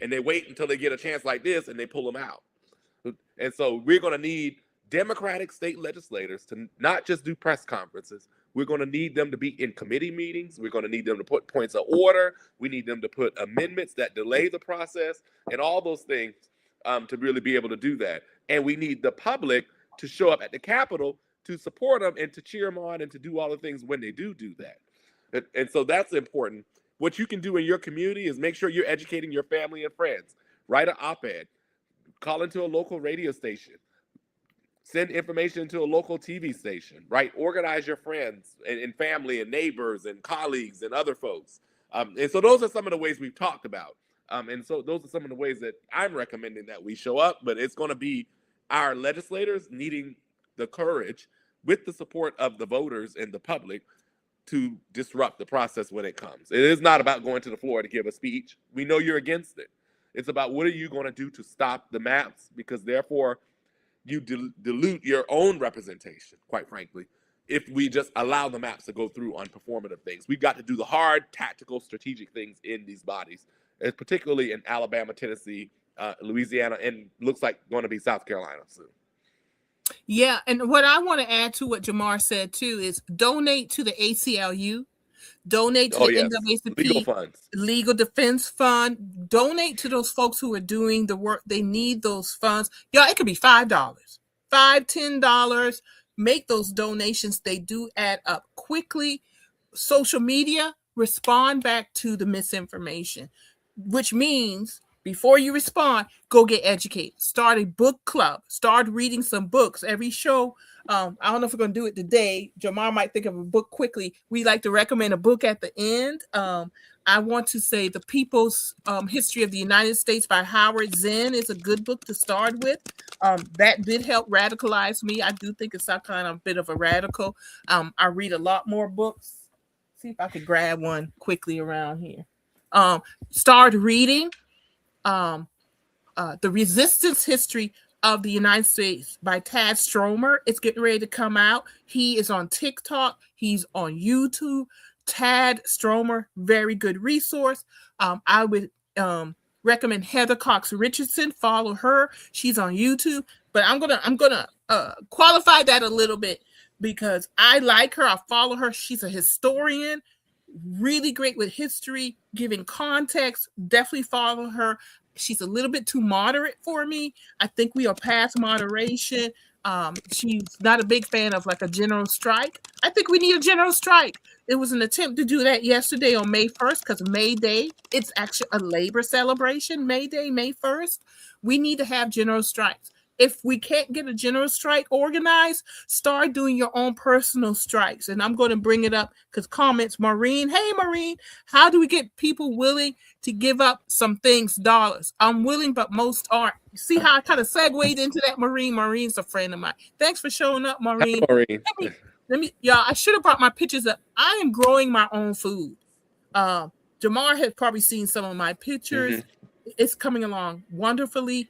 and they wait until they get a chance like this, and they pull them out. And so we're going to need Democratic state legislators to not just do press conferences. We're going to need them to be in committee meetings. We're going to need them to put points of order. We need them to put amendments that delay the process and all those things to really be able to do that. And we need the public to show up at the Capitol to support them and to cheer them on and to do all the things when they do that. And so that's important. What you can do in your community is make sure you're educating your family and friends. Write an op-ed. Call into a local radio station. Send information to a local TV station, right? Organize your friends and family and neighbors and colleagues and other folks. And so those are some of the ways we've talked about. And so those are some of the ways that I'm recommending that we show up, but it's going to be our legislators needing the courage with the support of the voters and the public to disrupt the process when it comes. It is not about going to the floor to give a speech. We know you're against it. It's about what are you going to do to stop the maps, because therefore you dilute your own representation, quite frankly, if we just allow the maps to go through on performative things. We've got to do the hard, tactical, strategic things in these bodies, particularly in Alabama, Tennessee, Louisiana, and looks like going to be South Carolina soon. Yeah, and what I want to add to what Jamar said too is donate to the ACLU, donate to the NAACP legal funds, Legal Defense Fund. Donate to those folks who are doing the work. They need those funds. Y'all, it could be $5, $10. Make those donations. They do add up quickly. Social media, respond back to the misinformation, which means before you respond, go get educated. Start a book club. Start reading some books. Every show, I don't know if we're going to do it today. Jamar might think of a book quickly. We like to recommend a book at the end. I want to say The People's History of the United States by Howard Zinn is a good book to start with. That did help radicalize me. I do think it's some kind of a bit of a radical. I read a lot more books. See if I could grab one quickly around here. Start reading The Resistance History of the United States by Tad Stromer. It's getting ready to come out. He is on TikTok. He's on YouTube. Tad Stromer, very good resource. I would recommend Heather Cox Richardson. Follow her. She's on YouTube. But I'm gonna qualify that a little bit because I like her. I follow her. She's a historian, really great with history, giving context. Definitely follow her. She's a little bit too moderate for me. I think we are past moderation. She's not a big fan of like a general strike. I think we need a general strike. It was an attempt to do that yesterday on May 1st because May Day, it's actually a labor celebration. May Day, May 1st. We need to have general strikes. If we can't get a general strike organized, start doing your own personal strikes. And I'm going to bring it up because comments, Maureen. Hey, Maureen, how do we get people willing to give up some things, dollars? I'm willing, but most aren't. You see how I kind of segued into that, Maureen? Maureen's a friend of mine. Thanks for showing up, Maureen. Hi, Maureen. Let me, y'all, I should have brought my pictures up. I am growing my own food. Jamar has probably seen some of my pictures. It's coming along wonderfully.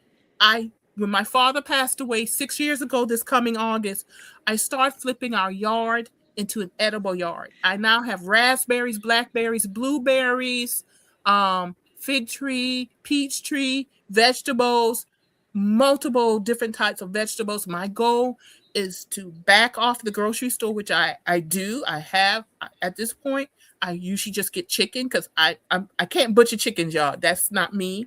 When my father passed away 6 years ago, this coming August, I started flipping our yard into an edible yard. I now have raspberries, blackberries, blueberries, fig tree, peach tree, vegetables, multiple different types of vegetables. My goal is to back off the grocery store, which I do. I have at this point. I usually just get chicken because I can't butcher chickens, y'all. That's not me.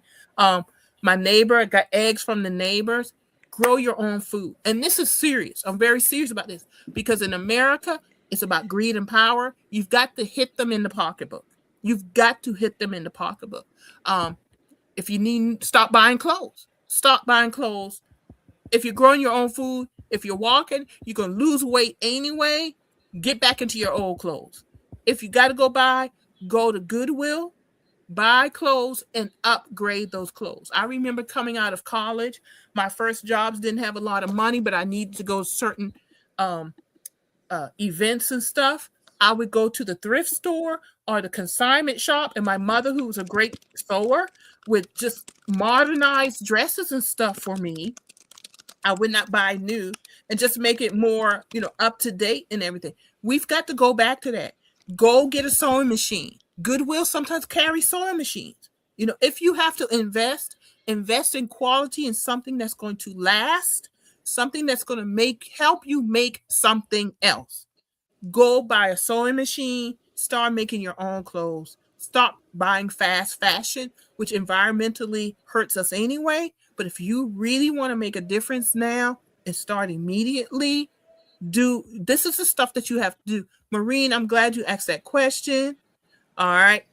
My neighbor got eggs from the neighbors. Grow your own food. And this is serious. I'm very serious about this because in America, it's about greed and power. You've got to hit them in the pocketbook. You've got to hit them in the pocketbook. If you need, stop buying clothes. Stop buying clothes. If you're growing your own food, if you're walking, you're going to lose weight anyway. Get back into your old clothes. If you got to go to Goodwill, buy clothes and upgrade those clothes. I remember coming out of college, my first jobs didn't have a lot of money, but I needed to go to certain events and stuff. I would go to the thrift store or the consignment shop, and my mother, who was a great sewer, would just modernize dresses and stuff for me. I would not buy new and just make it more, up to date and everything. We've got to go back to that. Go get a sewing machine. Goodwill sometimes carry sewing machines. If you have to invest in quality and something that's going to last, something that's going to help you make something else. Go buy a sewing machine, start making your own clothes. Stop buying fast fashion, which environmentally hurts us anyway. But if you really want to make a difference now and start immediately, this is the stuff that you have to do. Maureen, I'm glad you asked that question. All right.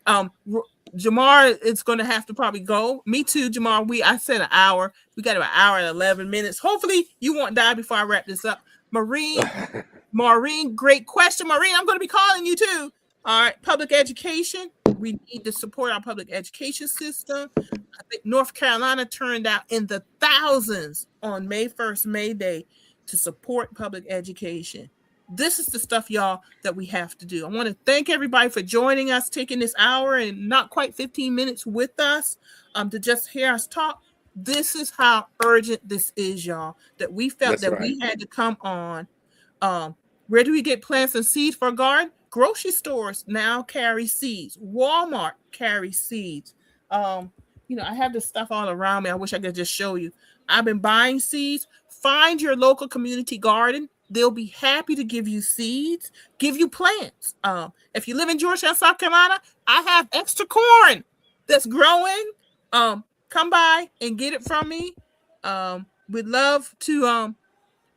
Jamar is going to have to probably go. Me too, Jamar. I said an hour. We got about an hour and 11 minutes. Hopefully you won't die before I wrap this up. Maureen, great question. Maureen, I'm going to be calling you too. All right. Public education. We need to support our public education system. I think North Carolina turned out in the thousands on May 1st, May Day, to support public education. This is the stuff, y'all, that we have to do. I want to thank everybody for joining us, taking this hour and not quite 15 minutes with us to just hear us talk. This is how urgent this is, y'all, that we felt we had to come on. Where do we get plants and seeds for a garden? Grocery stores now carry seeds. Walmart carries seeds. I have this stuff all around me. I wish I could just show you. I've been buying seeds. Find your local community garden. They'll be happy to give you seeds, give you plants. If you live in Georgetown, South Carolina, I have extra corn that's growing. Come by and get it from me. We'd love to,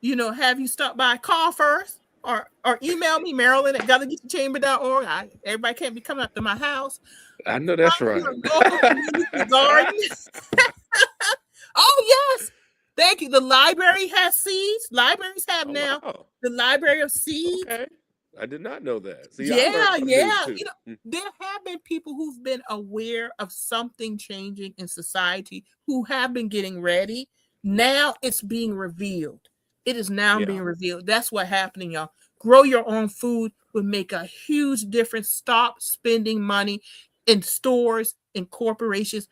have you stop by. Call first or email me, Marilyn@GotherGetTheChamber.org. Everybody can't be coming up to my house. I know that's right. Local community garden. Oh, yes. Thank you. The library has seeds. Libraries have now the library of seeds. Okay. I did not know that. See, yeah. There have been people who've been aware of something changing in society who have been getting ready. Now it's being revealed. It is now being revealed. That's what's happening, y'all. Grow your own food would make a huge difference. Stop spending money in stores and corporations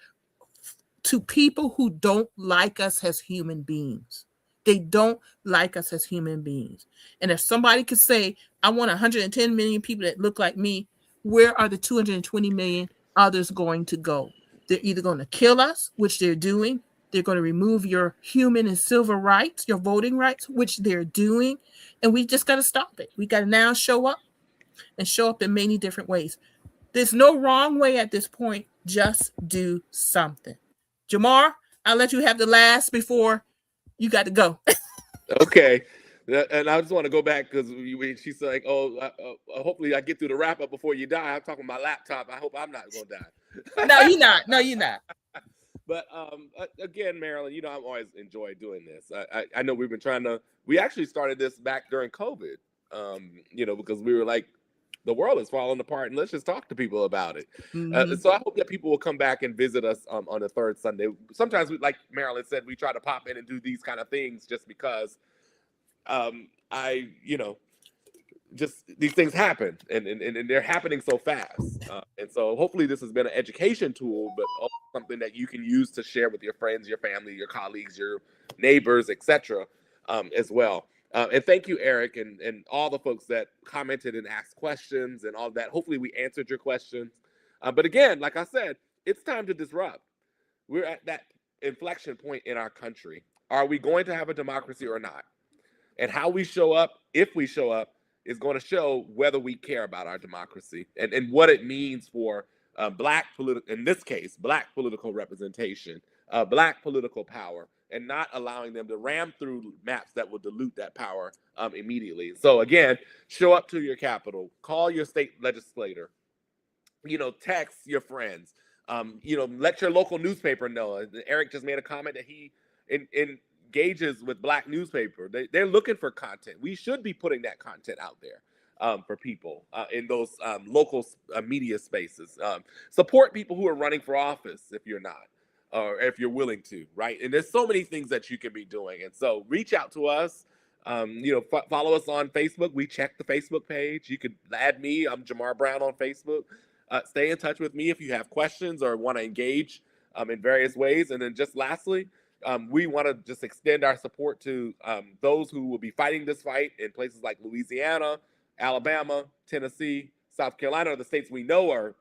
to people who don't like us as human beings. They don't like us as human beings. And if somebody could say, I want 110 million people that look like me, where are the 220 million others going to go? They're either going to kill us, which they're doing. They're going to remove your human and civil rights, your voting rights, which they're doing. And we just got to stop it. We got to now show up and show up in many different ways. There's no wrong way at this point. Just do something. Jamar, I'll let you have the last before you got to go. Okay. And I just want to go back because she's like, hopefully I get through the wrap up before you die. I'm talking about my laptop. I hope I'm not going to die. No, you're not. No, you're not. But again, Marilyn, I'm always enjoy doing this. I know we've been we actually started this back during COVID, because we were like, the world is falling apart and let's just talk to people about it. Mm-hmm. So I hope that people will come back and visit us on the third Sunday. Sometimes, like Marilyn said, we try to pop in and do these kind of things just because just these things happen and they're happening so fast. And so hopefully this has been an education tool, but also something that you can use to share with your friends, your family, your colleagues, your neighbors, etc. As well. And thank you, Eric, and all the folks that commented and asked questions and all that. Hopefully we answered your questions. But again, like I said, it's time to disrupt. We're at that inflection point in our country. Are we going to have a democracy or not? And how we show up, if we show up, is going to show whether we care about our democracy and what it means for in this case, Black political representation, Black political power, and not allowing them to ram through maps that will dilute that power immediately. So again, show up to your capital, call your state legislator, text your friends, let your local newspaper know. Eric just made a comment that he engages with Black newspaper. They're looking for content. We should be putting that content out there for people in those local media spaces. Support people who are running for office if you're not, or if you're willing to, right? And there's so many things that you can be doing. And so reach out to us. Follow us on Facebook. We check the Facebook page. You can add me. I'm Jamar Brown on Facebook. Stay in touch with me if you have questions or want to engage in various ways. And then just lastly, we want to just extend our support to those who will be fighting this fight in places like Louisiana, Alabama, Tennessee, South Carolina, the states we know are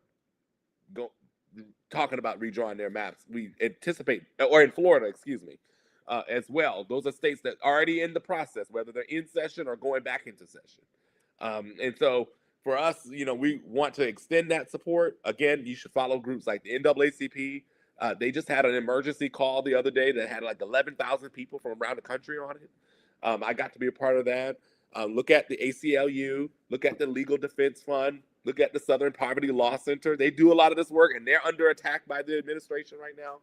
talking about redrawing their maps. We anticipate, or in Florida, as well. Those are states that are already in the process, whether they're in session or going back into session. And so for us, we want to extend that support. Again, you should follow groups like the NAACP. They just had an emergency call the other day that had like 11,000 people from around the country on it. I got to be a part of that. Look at the ACLU, look at the Legal Defense Fund, look at the Southern Poverty Law Center. They do a lot of this work and they're under attack by the administration right now.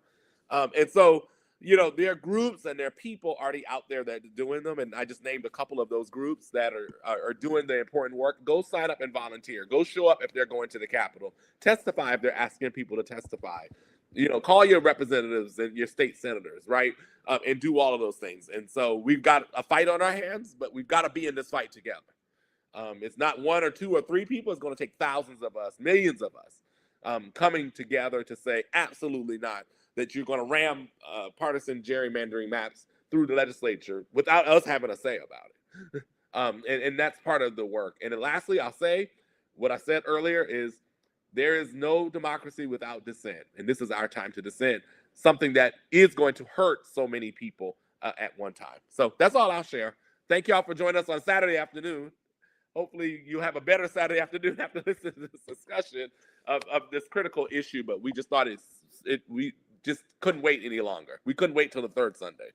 And so, there are groups and there are people already out there that are doing them. And I just named a couple of those groups that are doing the important work. Go sign up and volunteer. Go show up if they're going to the Capitol. Testify if they're asking people to testify. Call your representatives and your state senators, right? And do all of those things. And so we've got a fight on our hands, but we've got to be in this fight together. It's not one or two or three people. It's going to take thousands of us, millions of us coming together to say absolutely not, that you're going to ram partisan gerrymandering maps through the legislature without us having a say about it. And that's part of the work. And then lastly, I'll say what I said earlier is there is no democracy without dissent. And this is our time to dissent, something that is going to hurt so many people at one time. So that's all I'll share. Thank y'all for joining us on Saturday afternoon. Hopefully you have a better Saturday afternoon after listening to this discussion of this critical issue, but we just thought we just couldn't wait any longer. We couldn't wait till the third Sunday.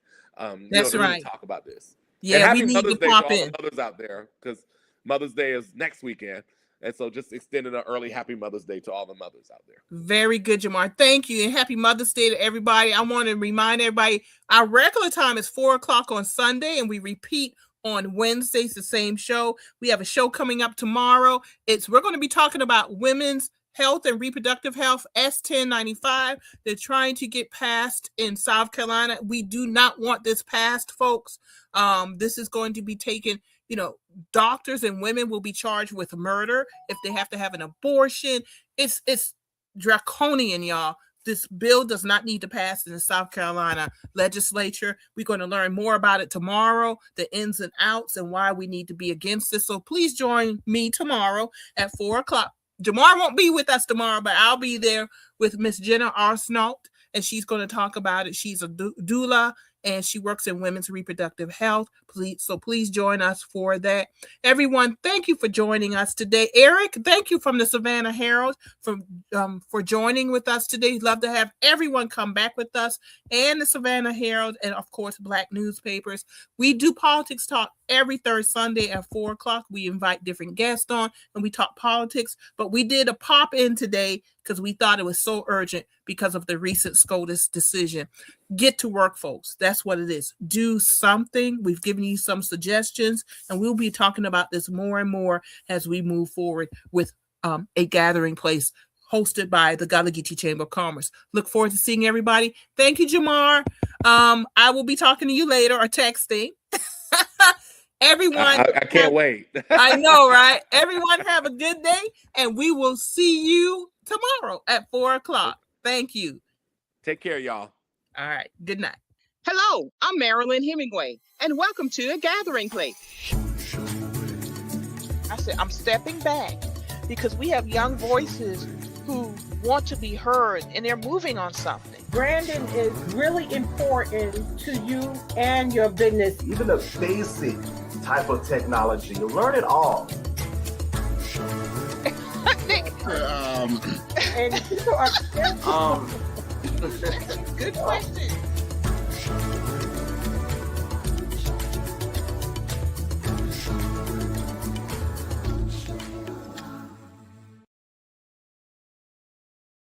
That's to right. really talk about this. Yeah, and happy we need Mother's to Day pop to all in. the mothers out there, because Mother's Day is next weekend. And so just extending an early happy Mother's Day to all the mothers out there. Very good, Jamar. Thank you. And happy Mother's Day to everybody. I want to remind everybody, our regular time is 4:00 on Sunday, and we repeat on Wednesdays, the same show. We have a show coming up tomorrow. We're going to be talking about women's health and reproductive health, S1095. They're trying to get passed in South Carolina. We do not want this passed, folks. This is going to be taken, doctors and women will be charged with murder if they have to have an abortion. It's draconian, y'all. This bill does not need to pass in the South Carolina legislature. We're going to learn more about it tomorrow, the ins and outs and why we need to be against this. So please join me tomorrow at 4:00 Jamar won't be with us tomorrow, but I'll be there with Miss Jenna Arsenault, and she's going to talk about it. She's a doula, and she works in women's reproductive health. Please join us for that. Everyone, thank you for joining us today. Eric, thank you from the Savannah Herald for joining with us today. Love to have everyone come back with us, and the Savannah Herald, and of course, Black newspapers. We do Politics Talk every third Sunday at 4:00. We invite different guests on, and we talk politics. But we did a pop-in today because we thought it was so urgent because of the recent SCOTUS decision. Get to work, folks. That's what it is. Do something. We've given you some suggestions, and we'll be talking about this more and more as we move forward with a gathering place hosted by the Gullah Geechee Chamber of Commerce. Look forward to seeing everybody. Thank you, Jamar. I will be talking to you later or texting. Everyone, I can't wait. I know, right? Everyone have a good day, and we will see you tomorrow at 4:00. Thank you. Take care, y'all. All right. Good night. Hello, I'm Marilyn Hemingway, and welcome to A Gathering Place. I said, I'm stepping back because we have young voices who want to be heard, and they're moving on something. Branding is really important to you and your business. Even a basic type of technology, you learn it all. And people are Good question.